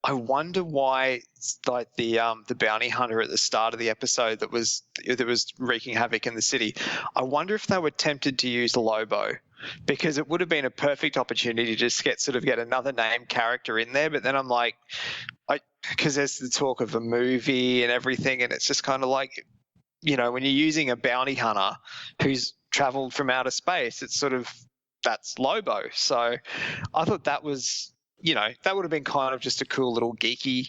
I wonder why, like the bounty hunter at the start of the episode that was wreaking havoc in the city. I wonder if they were tempted to use Lobo, because it would have been a perfect opportunity to just get another named character in there. But then I'm like, because there's the talk of a movie and everything, and it's just kind of like, when you're using a bounty hunter who's traveled from outer space, it's sort of, that's Lobo. So I thought that was, that would have been kind of just a cool little geeky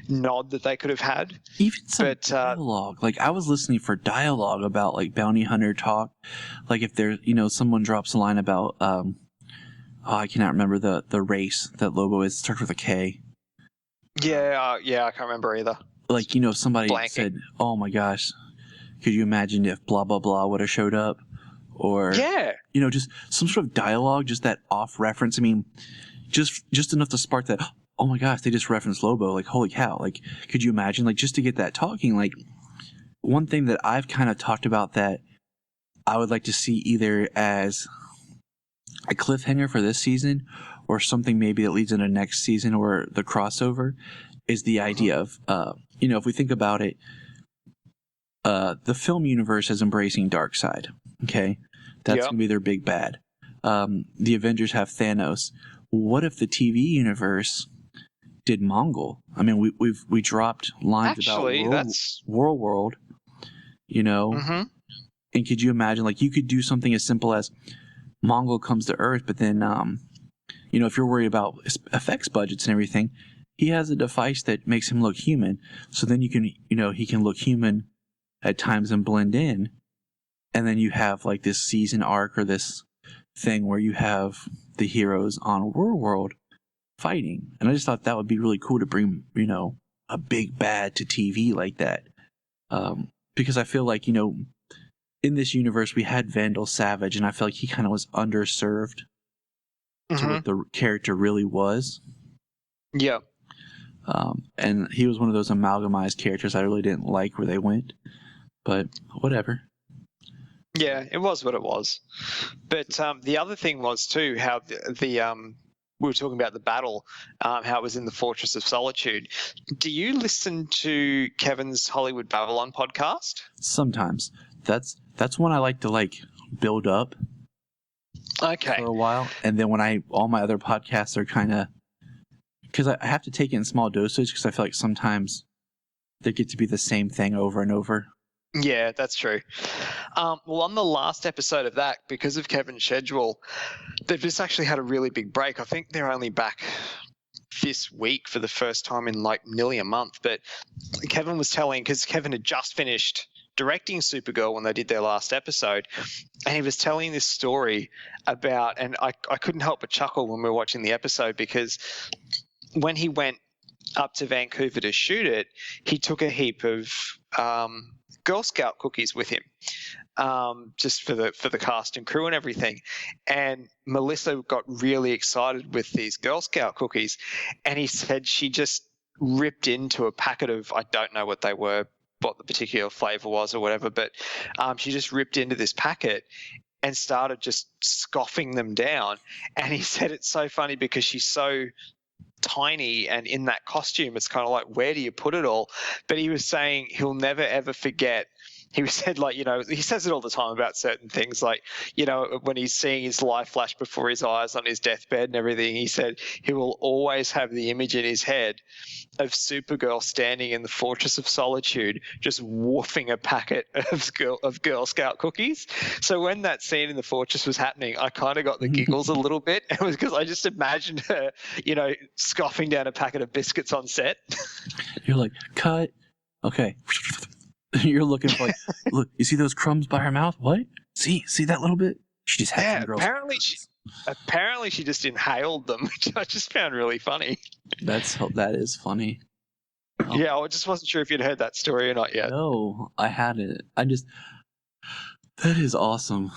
nod that they could have had. Even some dialogue. Like I was listening for dialogue about like bounty hunter talk. Like if there, someone drops a line about, I cannot remember the race that Lobo is. It starts with a K. Yeah, I can't remember either. Like, somebody said, "Oh my gosh, could you imagine if blah blah blah would have showed up?" Or just some sort of dialogue, just that off reference. I mean, just enough to spark that. Oh my gosh, they just referenced Lobo. Like, holy cow! Like, could you imagine? Like, just to get that talking. Like, one thing that I've kind of talked about that I would like to see either as a cliffhanger for this season, or something maybe that leads into next season or the crossover, is the idea of, if we think about it, the film universe is embracing Darkseid. Okay, that's going to be their big bad. The Avengers have Thanos. What if the TV universe did Mongol? I mean, we dropped lines about World, and could you imagine, like, you could do something as simple as Mongol comes to Earth, but then, if you're worried about effects budgets and everything, he has a device that makes him look human. So then you can, he can look human at times and blend in. And then you have like this season arc or this thing where you have the heroes on World fighting. And I just thought that would be really cool to bring, a big bad to TV like that. Because I feel like, in this universe we had Vandal Savage, and I feel like he kind of was underserved to what the character really was. Yeah. And he was one of those amalgamized characters I really didn't like where they went. But whatever. Yeah, it was what it was. But the other thing was too how the we were talking about the battle, how it was in the Fortress of Solitude. Do you listen to Kevin's Hollywood Babylon podcast? Sometimes. That's one I like to build up. Okay. For a while, and then when all my other podcasts are kind of, because I have to take it in small dosage, because I feel like sometimes they get to be the same thing over and over. Yeah, that's true. Well, on the last episode of that, because of Kevin's schedule, they've just actually had a really big break. I think they're only back this week for the first time in nearly a month. But Kevin was telling, because Kevin had just finished directing Supergirl when they did their last episode, and he was telling this story about, and I couldn't help but chuckle when we were watching the episode, because when he went up to Vancouver to shoot it, he took a heap of Girl Scout cookies with him, just for the cast and crew and everything. And Melissa got really excited with these Girl Scout cookies, and he said she just ripped into a packet of, I don't know what they were, what the particular flavor was or whatever, but she just ripped into this packet and started just scoffing them down. And he said it's so funny because she's so tiny, and in that costume it's kind of like, where do you put it all? But he was saying he'll never ever forget. He said, like, you know, he says it all the time about certain things, like, you know, when he's seeing his life flash before his eyes on his deathbed and everything, he said he will always have the image in his head of Supergirl standing in the Fortress of Solitude just woofing a packet of Girl Scout cookies. So when that scene in the Fortress was happening, I kind of got the giggles a little bit. It was because I just imagined her, you know, scoffing down a packet of biscuits on set. You're like, cut. Okay. You're looking for, like, look, you see those crumbs by her mouth? What? See that little bit? She just had some girls. Apparently she just inhaled them, which I just found really funny. That is funny. Oh. Yeah, I just wasn't sure if you'd heard that story or not yet. No, I hadn't. That is awesome.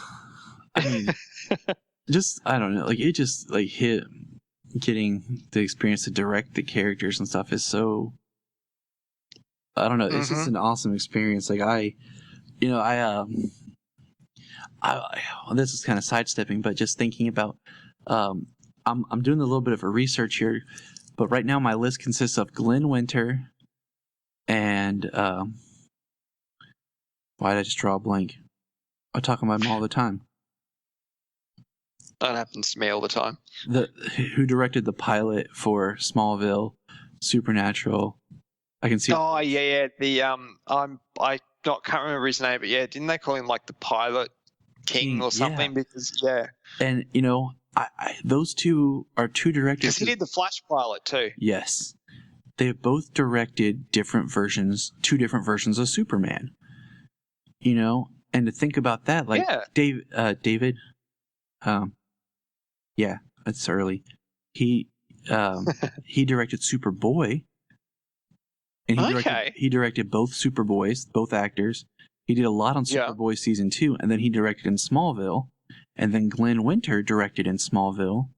I mean, I don't know, like, it just, like, hit, getting the experience to direct the characters and stuff is so, I don't know. It's just an awesome experience. Like, this is kind of sidestepping, but just thinking about, I'm doing a little bit of a research here, but right now my list consists of Glenn Winter and, why did I just draw a blank? I talk about him all the time. That happens to me all the time. Who directed the pilot for Smallville, Supernatural. I can see. Oh yeah. I can't remember his name, but yeah, didn't they call him like the Pilot King or something? Yeah. Because and you know, those two are two directors. Because he did the Flash pilot too. Yes, they have both directed two different versions of Superman. You know, and to think about that, like David, yeah, it's early. He directed Superboy. And he directed both Superboys, both actors. He did a lot on Superboy season 2, and then he directed in Smallville. And then Glenn Winter directed in Smallville,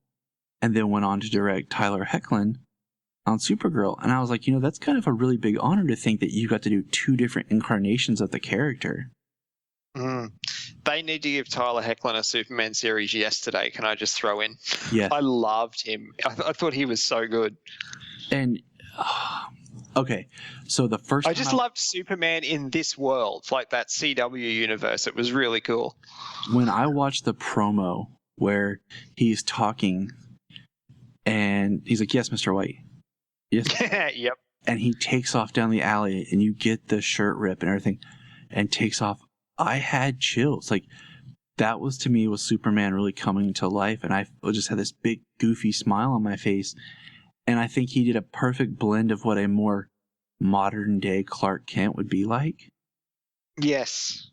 and then went on to direct Tyler Hoechlin on Supergirl. And I was like, you know, that's kind of a really big honor to think that you got to do two different incarnations of the character. They need to give Tyler Hoechlin a Superman series yesterday. Can I just throw in? Yeah. I loved him. I thought he was so good. And okay, so the first I just loved Superman in this world, like that CW universe. It was really cool. When I watched the promo where he's talking and he's like, "Yes, Mr. White." Yes. Yep. And he takes off down the alley and you get the shirt rip and everything and takes off. I had chills. Like, that was, to me, was Superman really coming to life, and I just had this big goofy smile on my face. And I think he did a perfect blend of what a more modern day Clark Kent would be like. Yes.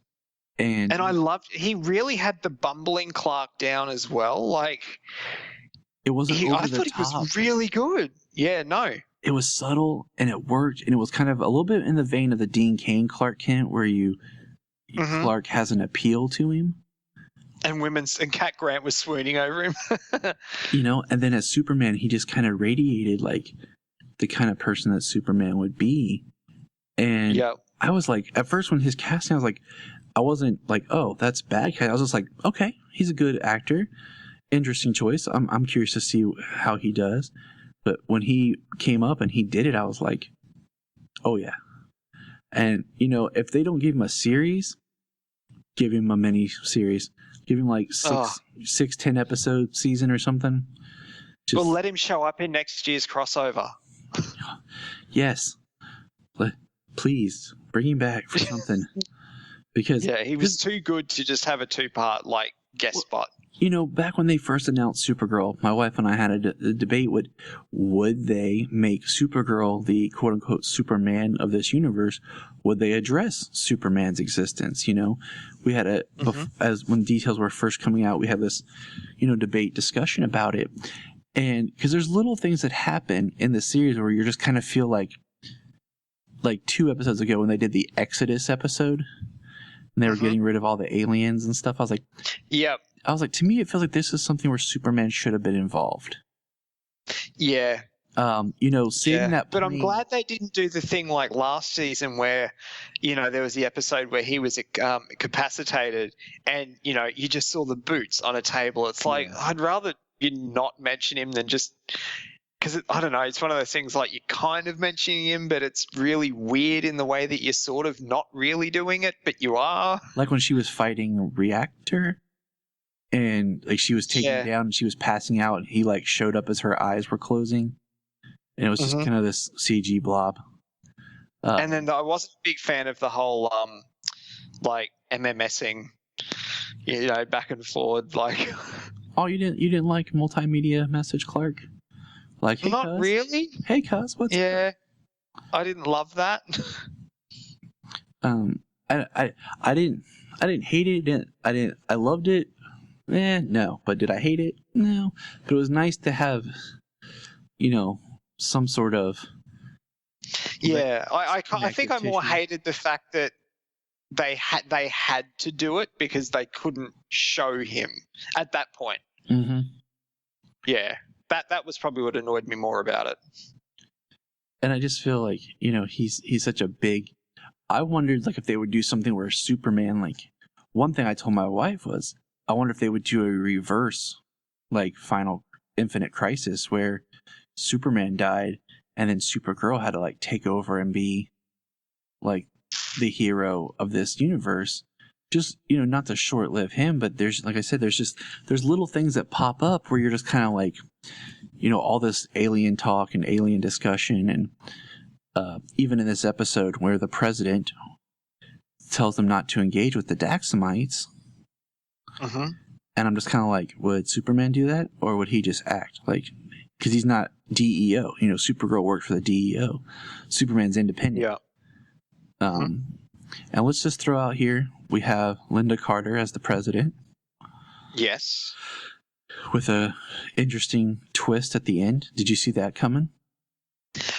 And I loved, he really had the bumbling Clark down as well. Like, it wasn't over I the thought top. He was really good. Yeah, no. It was subtle and it worked, and it was kind of a little bit in the vein of the Dean Cain Clark Kent, where Clark has an appeal to him. And Cat Grant was swooning over him. You know, and then as Superman, he just kind of radiated like the kind of person that Superman would be. And I was like, at first when his casting, I wasn't like, oh, that's bad. I was just like, okay, he's a good actor. Interesting choice. I'm curious to see how he does. But when he came up and he did it, I was like, oh yeah. And, you know, if they don't give him a series, give him a mini series. Give him like 10 episode season or something. Well, let him show up in next year's crossover. Yes. Please bring him back for something. Because he was too good to just have a 2-part like guest spot. back when they first announced Supergirl, my wife and I had a debate. Would they make Supergirl the quote-unquote Superman of this universe? Would they address Superman's existence? We had as when details were first coming out, we had this, debate discussion about it. And because there's little things that happen in the series where you just kind of feel like 2 episodes ago when they did the Exodus episode and they were getting rid of all the aliens and stuff. I was like, yep. I was like, to me, it feels like this is something where Superman should have been involved. Yeah. Seeing that. But I'm glad they didn't do the thing like last season where, there was the episode where he was incapacitated and, you just saw the boots on a table. It's like, I'd rather you not mention him than just because, I don't know, it's one of those things like you're kind of mentioning him, but it's really weird in the way that you're sort of not really doing it, but you are. Like when she was fighting Reactor. And she was taken down and she was passing out and he showed up as her eyes were closing. And it was just kind of this CG blob. And then I wasn't a big fan of the whole MMSing, back and forward. Oh, you didn't like multimedia message, Clark? Hey, not cuz? really. Hey, cuz, what's up? I didn't love that. I didn't hate it. I loved it. No. But did I hate it? No. But it was nice to have, some sort of. Yeah, I think I more hated the fact that they had to do it because they couldn't show him at that point. Mm-hmm. Yeah, that was probably what annoyed me more about it. And I just feel like he's such a big. I wondered if they would do something where Superman one thing I told my wife was, I wonder if they would do a reverse, Final Infinite Crisis, where Superman died and then Supergirl had to take over and be the hero of this universe. Just not to short-live him, but there's like I said, there's little things that pop up where you're just kind of all this alien talk and alien discussion, and even in this episode where the president tells them not to engage with the Daxamites. Mm-hmm. And I'm just kind of would Superman do that? Or would he just act? Because he's not DEO. Supergirl worked for the DEO. Superman's independent. Yeah. And let's just throw out here, we have Linda Carter as the president. Yes. With a interesting twist at the end. Did you see that coming?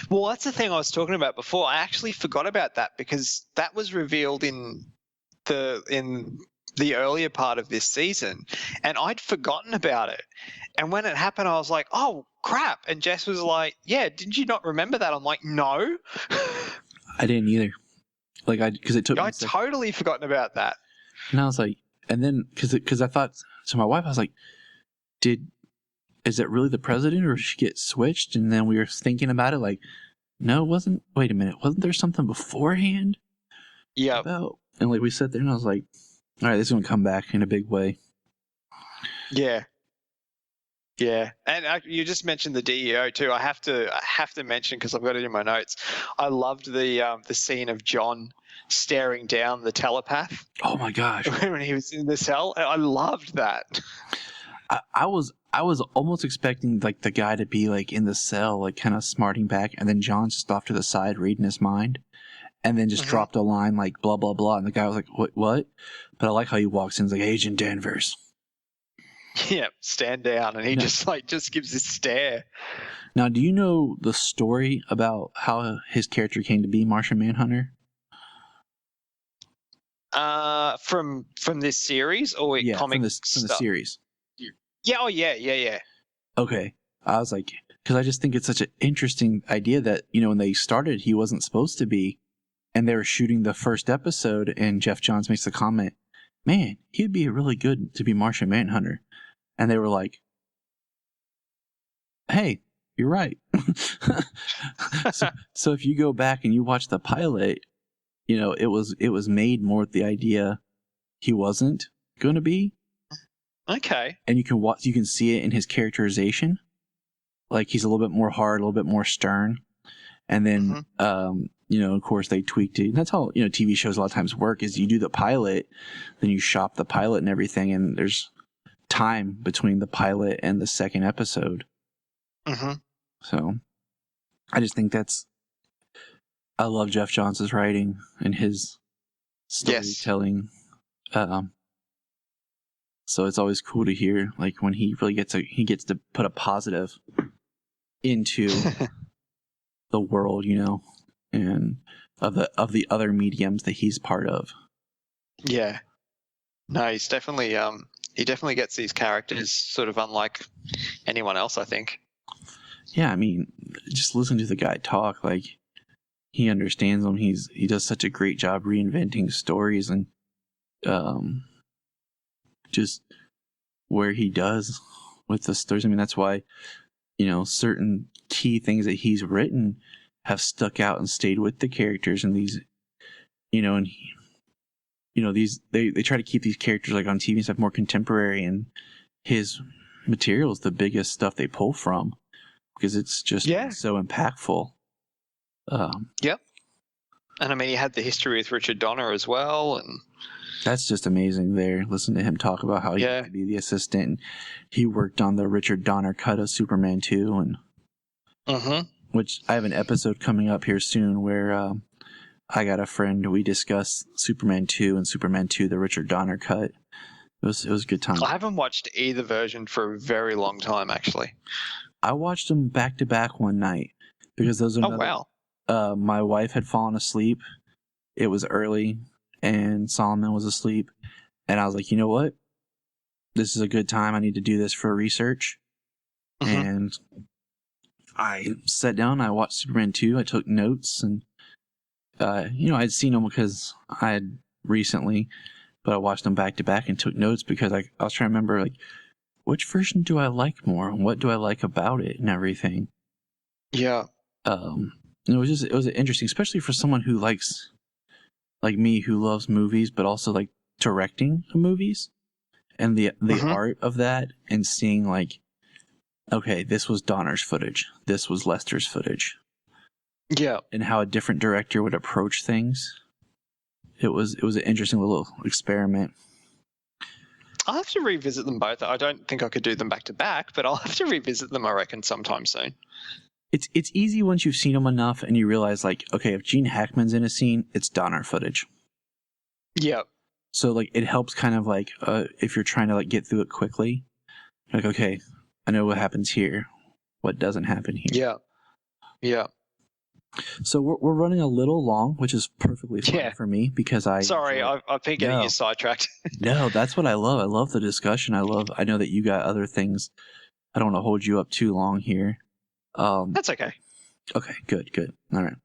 Well, that's the thing I was talking about before. I actually forgot about that because that was revealed in the earlier part of this season, and I'd forgotten about it. And when it happened, I was like, "Oh crap!" And Jess was like, "Yeah, did you not remember that?" I'm like, "No." I didn't either. Because it took. I'd totally forgotten about that. And I was like, and then because I thought to my wife, I was like, is it really the president, or did she get switched? And then we were thinking about it, no, it wasn't. Wait a minute, wasn't there something beforehand? Yeah. And we sat there, and I was like, all right, this is going to come back in a big way. Yeah. Yeah. And you just mentioned the DEO too. I have to mention, because I've got it in my notes, I loved the scene of John staring down the telepath. Oh my gosh. When he was in the cell. I loved that. I was almost expecting the guy to be in the cell, kind of smarting back, and then John's just off to the side reading his mind. And then just dropped a line blah, blah, blah. And the guy was like, what? But I like how he walks in. He's like, Agent Danvers. Yeah, stand down. And he just gives this stare. Now, do you know the story about how his character came to be Martian Manhunter? From this series or comic from the series? Yeah, oh yeah. Okay. I was like, because I just think it's such an interesting idea that, when they started, he wasn't supposed to be. And they were shooting the first episode, and Jeff Johns makes the comment, man, he'd be really good to be Martian Manhunter. And they were like, hey, you're right. so if you go back and you watch the pilot, it was made more with the idea he wasn't going to be. Okay. And you can see it in his characterization. He's a little bit more hard, a little bit more stern. And then, of course, they tweaked it. And that's how, TV shows a lot of times work, is you do the pilot, then you shop the pilot and everything, and there's time between the pilot and the second episode. Mm-hmm. So I just think I love Jeff Johns' writing and his storytelling. So it's always cool to hear, like, when he really gets to put a positive into the world, and of the other mediums that he's part of. Yeah. No, he's definitely he definitely gets these characters sort of unlike anyone else, I think. Yeah, I mean, just listen to the guy talk. Like, he understands them. He does such a great job reinventing stories, and just where he does with the stories. I mean, that's why, certain key things that he's written have stuck out and stayed with the characters, and these, these they try to keep these characters, like, on TV and stuff, more contemporary, and his material is the biggest stuff they pull from because it's just so impactful. Yep. And I mean, he had the history with Richard Donner as well, and that's just amazing there. Listen to him talk about how he had to be the assistant, and he worked on the Richard Donner cut of Superman 2, and which I have an episode coming up here soon where I got a friend, we discussed Superman 2 and Superman 2, the Richard Donner cut. It was a good time. I haven't watched either version for a very long time, actually. I watched them back to back one night because those are my wife had fallen asleep. It was early and Solomon was asleep, and I was like, you know what? This is a good time. I need to do this for research. And I sat down, I watched Superman 2, I took notes, and I'd seen them because I had recently, but I watched them back to back and took notes because I was trying to remember, like, which version do I like more and what do I like about it and everything. Yeah. It was interesting, especially for someone who likes, like me, who loves movies, but also like directing movies and the art of that, and seeing, like, okay, this was Donner's footage, this was Lester's footage. Yeah. And how a different director would approach things. It was an interesting little experiment. I'll have to revisit them both. I don't think I could do them back to back, but I'll have to revisit them, I reckon, sometime soon. It's easy once you've seen them enough and you realize, like, okay, if Gene Hackman's in a scene, it's Donner footage. Yeah. So, like, it helps kind of, like, if you're trying to, like, get through it quickly. Like, okay, I know what happens here. What doesn't happen here. Yeah. Yeah. So we're running a little long, which is perfectly fine for me because I've been getting you sidetracked. No, that's what I love. I love the discussion. I know that you got other things. I don't want to hold you up too long here. That's okay. Okay, good. All right.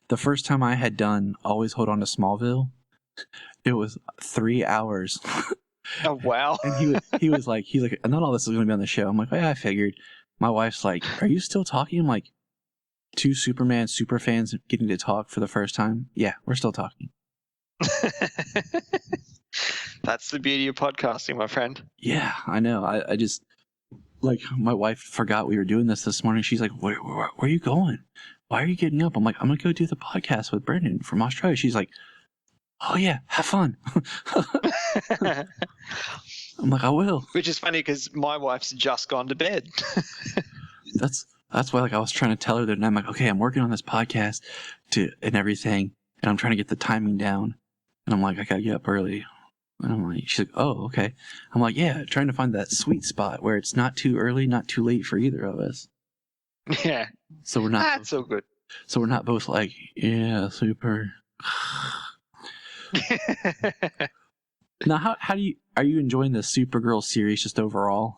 The first time I had done Always Hold On to Smallville, it was 3 hours. Oh, wow. And he's like, not all this is going to be on the show. I'm like, oh, yeah, I figured. My wife's like, are you still talking? I'm like, 2 Superman super fans getting to talk for the first time. Yeah, we're still talking. That's the beauty of podcasting, my friend. Yeah, I know. I just, like, my wife forgot we were doing this morning. She's like, where are you going? Why are you getting up? I'm like, I'm going to go do the podcast with Brendan from Australia. She's like, oh, yeah, have fun. I'm like, I will. Which is funny because my wife's just gone to bed. That's why, like, I was trying to ther that, and I'm like, okay, I'm working on this podcast and everything, and I'm trying to get the timing down. And I'm like, I got to get up early. And I'm like, she's like, oh, okay. I'm like, yeah, trying to find that sweet spot where it's not too early, not too late for either of us. Yeah. So we're not. That's so good. So we're not both like, yeah, super. Now, are you enjoying the Supergirl series just overall?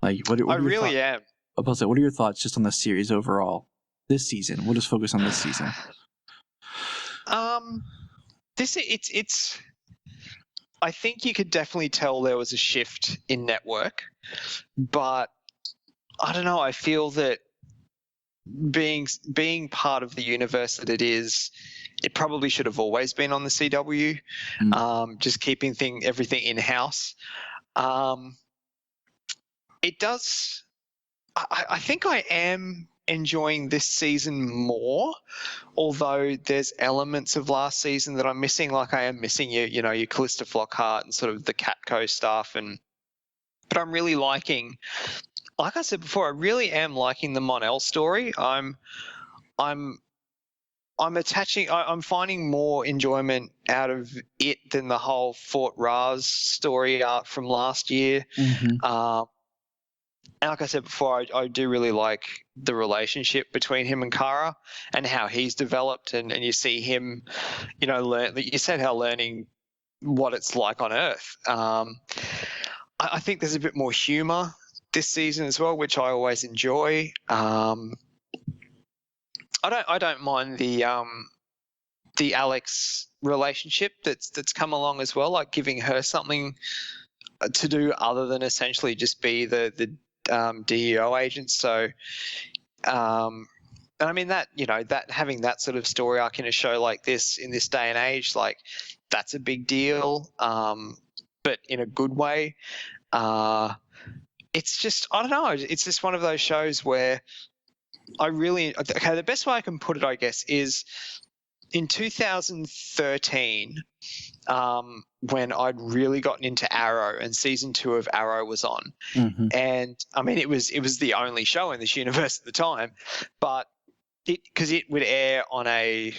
Like, what I really am. What are your thoughts just on the series overall? This season, we'll just focus on this season. It's. I think you could definitely tell there was a shift in network, but I don't know. I feel that being part of the universe that it is, it probably should have always been on the CW. Just keeping everything in house. It does. I think I am enjoying this season more, although there's elements of last season that I'm missing. Like I am missing your Calista Flockhart and sort of the Catco stuff, and but I'm really liking, like I said before, I really am liking the Mon-El story. I'm I'm finding more enjoyment out of it than the whole Fort Raz story arc from last year. Mm-hmm. And like I said before, I do really like the relationship between him and Kara and how he's developed, and you see him, learn. You said how learning what it's like on Earth. I think there's a bit more humor this season as well, which I always enjoy. I don't mind the Alex relationship that's come along as well, like giving her something to do other than essentially just be the DEO agent. So, and I mean that that having that sort of story arc in a show like this in this day and age, like that's a big deal, but in a good way. It's just, I don't know. It's just one of those shows where the best way I can put it, I guess, is in 2013, when I'd really gotten into Arrow and season 2 of Arrow was on. Mm-hmm. And I mean, it was the only show in this universe at the time, but because it would air on a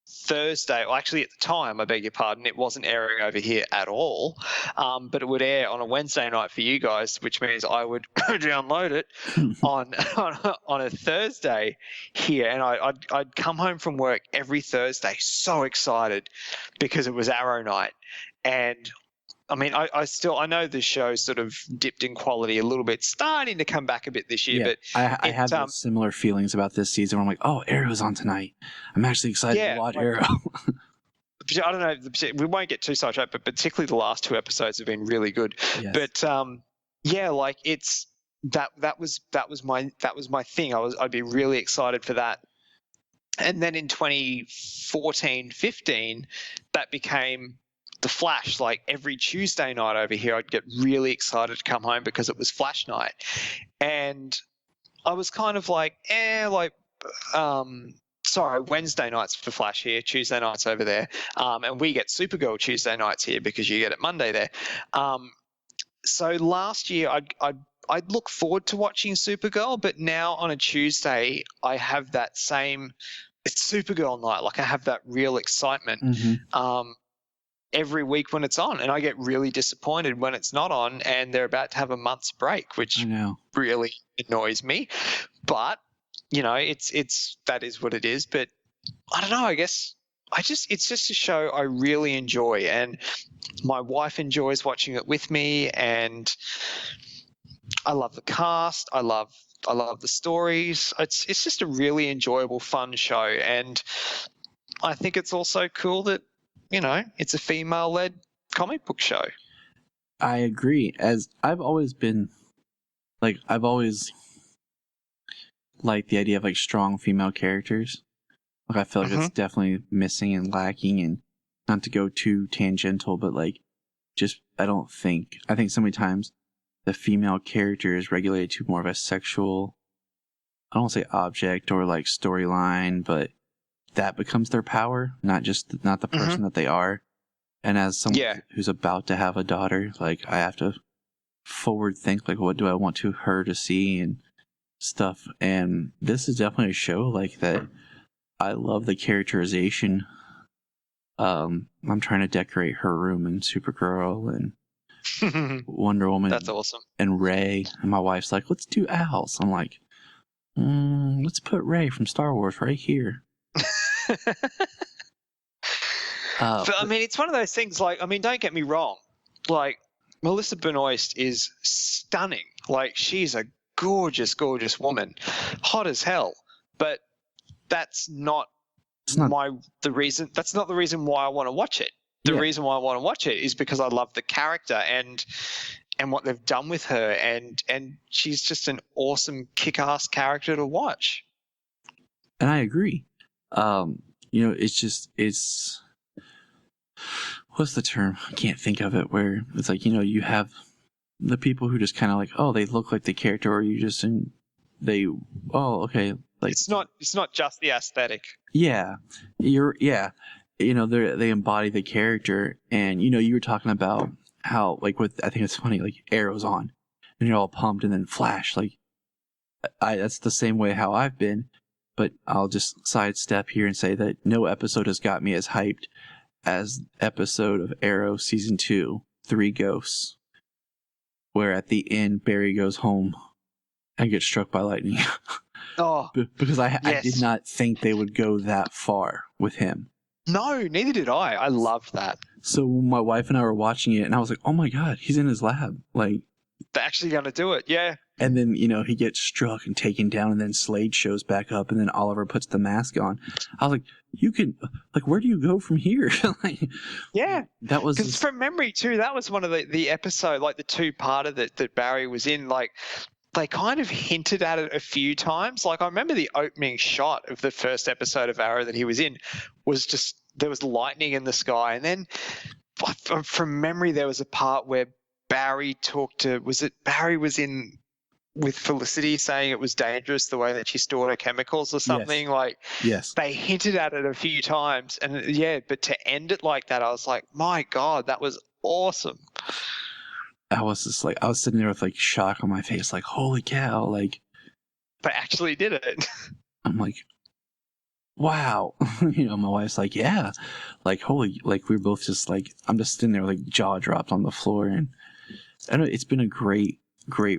Thursday, well, actually at the time, I beg your pardon, it wasn't airing over here at all, but it would air on a Wednesday night for you guys, which means I would download it on a Thursday here, and I'd come home from work every Thursday so excited because it was Arrow night. And I mean, I know the show sort of dipped in quality a little bit, starting to come back a bit this year. Yeah, but I have those similar feelings about this season. Where I'm like, oh, Arrow's on tonight. I'm actually excited to watch Arrow. I don't know. We won't get too sidetracked, but particularly the last 2 episodes have been really good. Yes. But yeah, like it's that was my thing. I'd be really excited for that. And then in 2014-15, that became The Flash. Like every Tuesday night over here, I'd get really excited to come home because it was Flash night. And I was kind of like, Wednesday nights for Flash here, Tuesday nights over there. And we get Supergirl Tuesday nights here because you get it Monday there. So last year, I'd look forward to watching Supergirl, but now on a Tuesday, I have that same, it's Supergirl night. Like I have that real excitement. Mm-hmm. Every week when it's on, and I get really disappointed when it's not on and they're about to have a month's break, which really annoys me. But it's that is what it is. But I don't know, I guess it's just a show I really enjoy, and my wife enjoys watching it with me, and I love the cast, I love the stories. It's just a really enjoyable, fun show, and I think it's also cool that it's a female-led comic book show. I agree. As I've always been, I've always liked the idea of strong female characters. I feel like it's definitely missing and lacking, and not to go too tangential, but I think so many times the female character is regulated to more of a sexual, I don't want to say object or storyline, but that becomes their power, not the person that they are. And as someone who's about to have a daughter, I have to forward think what do I want her to see and stuff. And this is definitely a show that. I love the characterization. I'm trying to decorate her room in Supergirl and Wonder Woman. That's awesome. And Ray. And my wife's like, let's do Al's. I'm like, let's put Ray from Star Wars right here. But I mean, it's one of those things. Don't get me wrong. Melissa Benoist is stunning. She's a gorgeous, gorgeous woman, hot as hell. But that's not the reason. That's not the reason why I want to watch it. The reason why I want to watch it is because I love the character and what they've done with her, and she's just an awesome, kick-ass character to watch. And I agree. It's what's the term? I can't think of it. Where it's you have the people who just kind of they look like the character, or you just okay. It's not just the aesthetic. Yeah, they embody the character, and you were talking about how like with I think it's funny like Arrow's on, and you're all pumped, and then Flash like that's the same way how I've been, but I'll just sidestep here and say that no episode has got me as hyped as episode of Arrow season 2, 3 Ghosts, where at the end Barry goes home and gets struck by lightning. Oh, Because I yes. did not think they would go that far with him. No, neither did I. I loved that. So my wife and I were watching it, and I was like, "Oh my god, he's in his lab!" Like They're actually going to do it. Yeah. And then, he gets struck and taken down, and then Slade shows back up, and then Oliver puts the mask on. I was like, you can, like, where do you go from here? Yeah. That was... Because from memory, too, that was one of the episode, like the two-parter that Barry was in, like, they kind of hinted at it a few times. Like, I remember the opening shot of the first episode of Arrow that he was in was just, there was lightning in the sky. And then, from memory, there was a part where Barry talked to, Barry was in with Felicity saying it was dangerous the way that she stored her chemicals or something. Yes. Like, yes. They hinted at it a few times. And yeah, but to end it like that, I was like, my God, that was awesome. I was just like, I was sitting there with like shock on my face, like, holy cow, like. They actually did it. I'm like, wow. My wife's like, yeah. Like, holy, like, we were both just like, I'm just sitting there like jaw dropped on the floor. And I don't know, it's been a great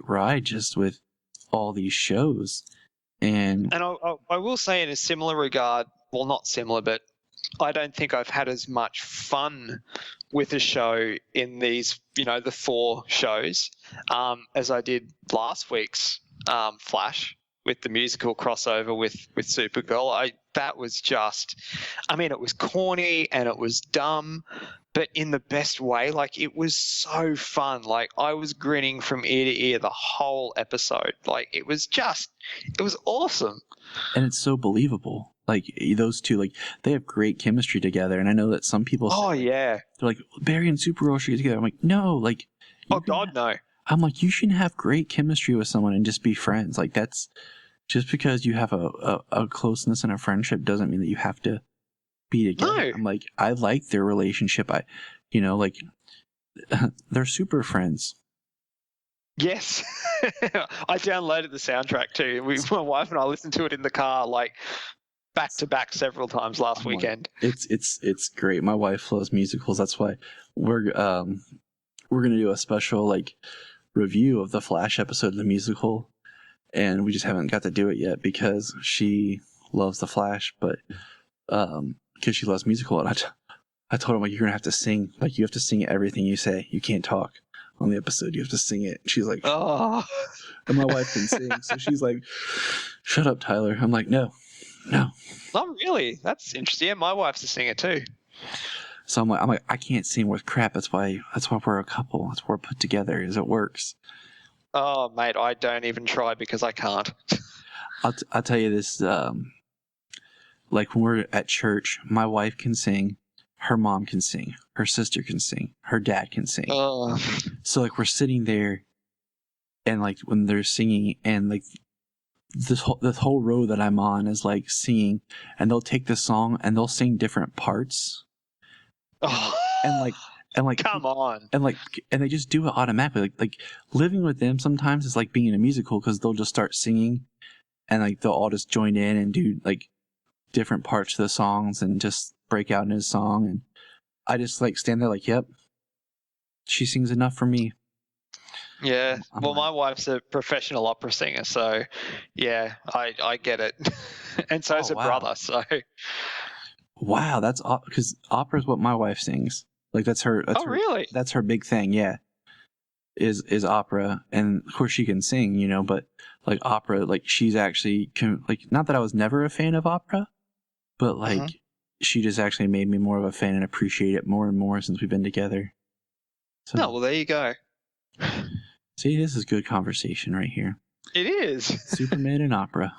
ride just with all these shows. And I will say in a similar regard, well, not similar, but I don't think I've had as much fun with a show in these, the 4 shows, as I did last week's Flash with the musical crossover with Supergirl. That was just, it was corny and it was dumb, but in the best way. Like, it was so fun. Like, I was grinning from ear to ear the whole episode. Like, it was awesome. And it's so believable. Like, those two, like, they have great chemistry together. And I know that some people say, yeah. They're like, Barry and Supergirl should get together. I'm like, no, like. Oh, God, no. I'm like, you shouldn't have great chemistry with someone and just be friends. Like, that's just because you have a closeness and a friendship doesn't mean that you have to be together. No. I'm like, I like their relationship. Like, they're super friends. Yes. I downloaded the soundtrack too. My wife and I listened to it in the car, like, back to back several times last weekend. It's great. My wife loves musicals. That's why we're gonna do a special like review of the Flash episode of the musical, and we just haven't got to do it yet because she loves the Flash, but because she loves musical, and I told him, like, you're gonna have to sing, like, you have to sing everything you say. You can't talk on the episode. You have to sing it. She's like, oh. And my wife can sing, so she's like, shut up, Tyler. I'm like, no. Not really. That's interesting. Yeah, my wife's a singer too. So I'm like, I can't sing worth crap. That's why we're a couple. That's why we're put together. Is it works. Oh, mate, I don't even try because I can't. I'll tell you this. Like, when we're at church, my wife can sing. Her mom can sing. Her sister can sing. Her dad can sing. So like, we're sitting there, and like when they're singing, and like this whole row that I'm on is like singing, and they'll take the song and they'll sing different parts. And like come on. And they just do it automatically. Like living with them sometimes is like being in a musical, because they'll just start singing, and like they'll all just join in and do like different parts of the songs and just break out in his song, and I just like stand there like, yep, she sings enough for me. Yeah. Well, my wife's a professional opera singer, so yeah, I get it. And so is her brother, so. Wow, that's because opera is what my wife sings. Like, that's her. Really? That's her big thing. Yeah, is opera, and of course she can sing, but like opera, like she's actually like, not that I was never a fan of opera, but like she just actually made me more of a fan and appreciate it more and more since we've been together. So, well, there you go. See, this is good conversation right here. It is. Superman and opera.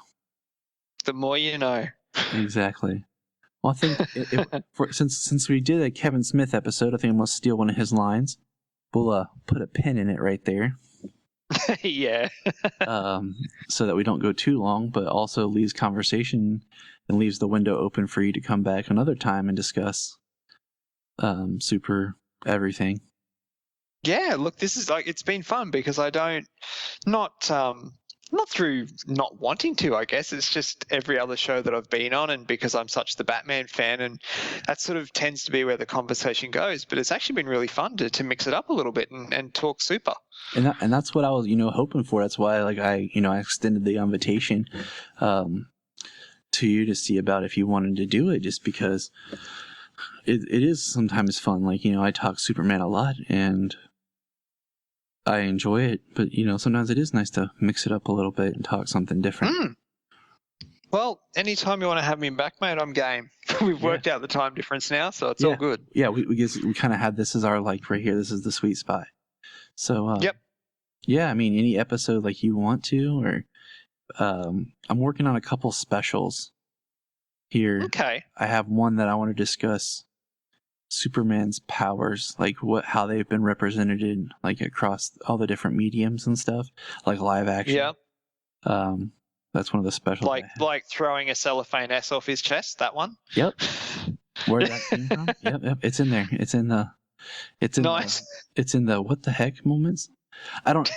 The more you know. Exactly. Well, I think since we did a Kevin Smith episode, I think I must steal one of his lines. We'll put a pin in it right there. Yeah. So that we don't go too long, but also leaves conversation and leaves the window open for you to come back another time and discuss super everything. Yeah, look, this is like, it's been fun because I don't, not not through not wanting to, I guess. It's just every other show that I've been on, and because I'm such the Batman fan, and that sort of tends to be where the conversation goes. But it's actually been really fun to mix it up a little bit and talk super. And that's what I was, hoping for. That's why, like, I extended the invitation to you to see about if you wanted to do it, just because it is sometimes fun. Like, I talk Superman a lot, and I enjoy it, but sometimes it is nice to mix it up a little bit and talk something different. Well, anytime you want to have me back, mate, I'm game. We've worked out the time difference now, so it's all good. Yeah, we kind of had this as our, like, right here. This is the sweet spot. So yep. Yeah, I mean, any episode like you want to, or I'm working on a couple specials here. Okay. I have one that I want to discuss Superman's powers, like how they've been represented, like across all the different mediums and stuff, like live action. Yeah. That's one of the specials. Like throwing a cellophane S off his chest. That one. Yep. Where that came from? Yep. It's in there. It's in nice. It's in the what the heck moments. I don't.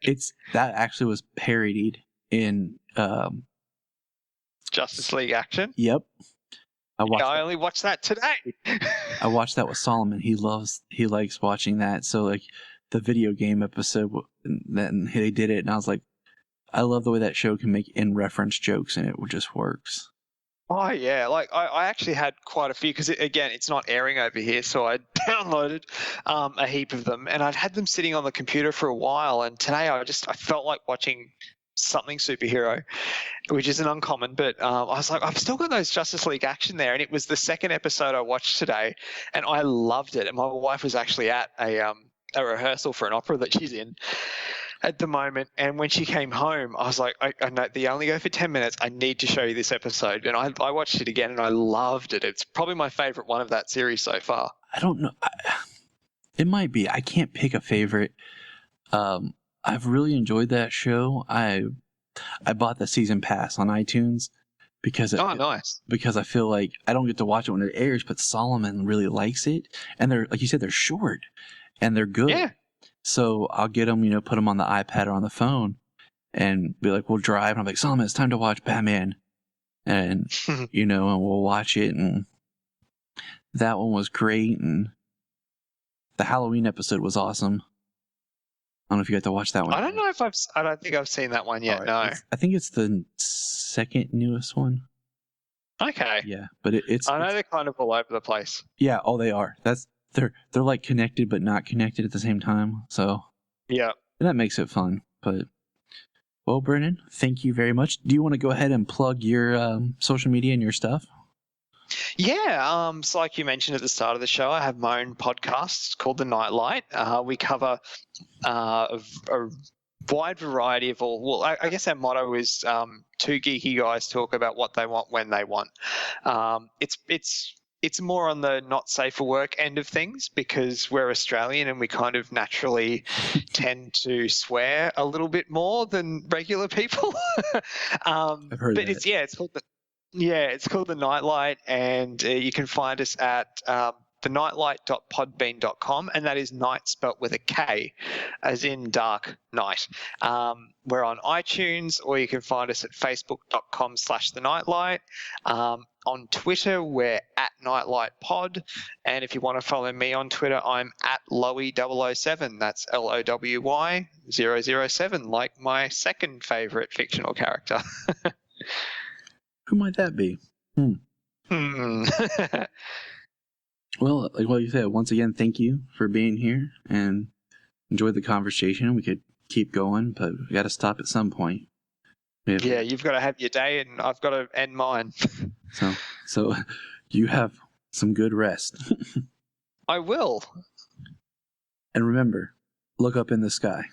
It's that actually was parodied in Justice League Action. Yep. I only watched that today. I watched that with Solomon. He likes watching that. So, like, the video game episode, then they did it, and I was like, I love the way that show can make in-reference jokes, and it just works. Oh, yeah. Like, I actually had quite a few, because, again, it's not airing over here, so I downloaded a heap of them, and I'd had them sitting on the computer for a while, and today I felt like watching something superhero, which isn't uncommon, but I was like, I've still got those Justice League Action there, and it was the second episode I watched today, and I loved it. And my wife was actually at a rehearsal for an opera that she's in at the moment, and when she came home, I was like, I know they only go for 10 minutes. I need to show you this episode, and I watched it again, and I loved it. It's probably my favorite one of that series so far. I don't know. It might be. I can't pick a favorite. I've really enjoyed that show. I bought the season pass on iTunes because nice. Because I feel like I don't get to watch it when it airs, but Solomon really likes it, and they're, like you said, they're short and they're good. Yeah. So I'll get them, put them on the iPad or on the phone, and be like, we'll drive, and I'm like, Solomon, it's time to watch Batman, and and we'll watch it, and that one was great, and the Halloween episode was awesome. I don't know if you got to watch that one. I don't know if I don't think I've seen that one yet. No. I think it's the second newest one. Okay. Yeah, but it's. I know they're kind of all over the place. Yeah. Oh, they are. They're like connected but not connected at the same time. So. Yeah. And that makes it fun. But, well, Brennan, thank you very much. Do you want to go ahead and plug your social media and your stuff? Yeah, so like you mentioned at the start of the show, I have my own podcast called The Nightlight. We cover a wide variety of I guess our motto is two geeky guys talk about what they want when they want. It's more on the not safe for work end of things, because we're Australian and we kind of naturally tend to swear a little bit more than regular people. I've heard but that. it's called The Nightlight, and you can find us at thenightlight.podbean.com, and that is night spelt with a K, as in dark night. We're on iTunes, or you can find us at facebook.com/thenightlight. On Twitter, we're at NightlightPod, and if you want to follow me on Twitter, I'm at Lowy007. That's LOWY 007, like my second favorite fictional character. Who might that be? Well, like what you said, once again, thank you for being here and enjoyed the conversation. We could keep going, but we got to stop at some point. Yeah, you've got to have your day, and I've got to end mine. So you have some good rest. I will. And remember, look up in the sky.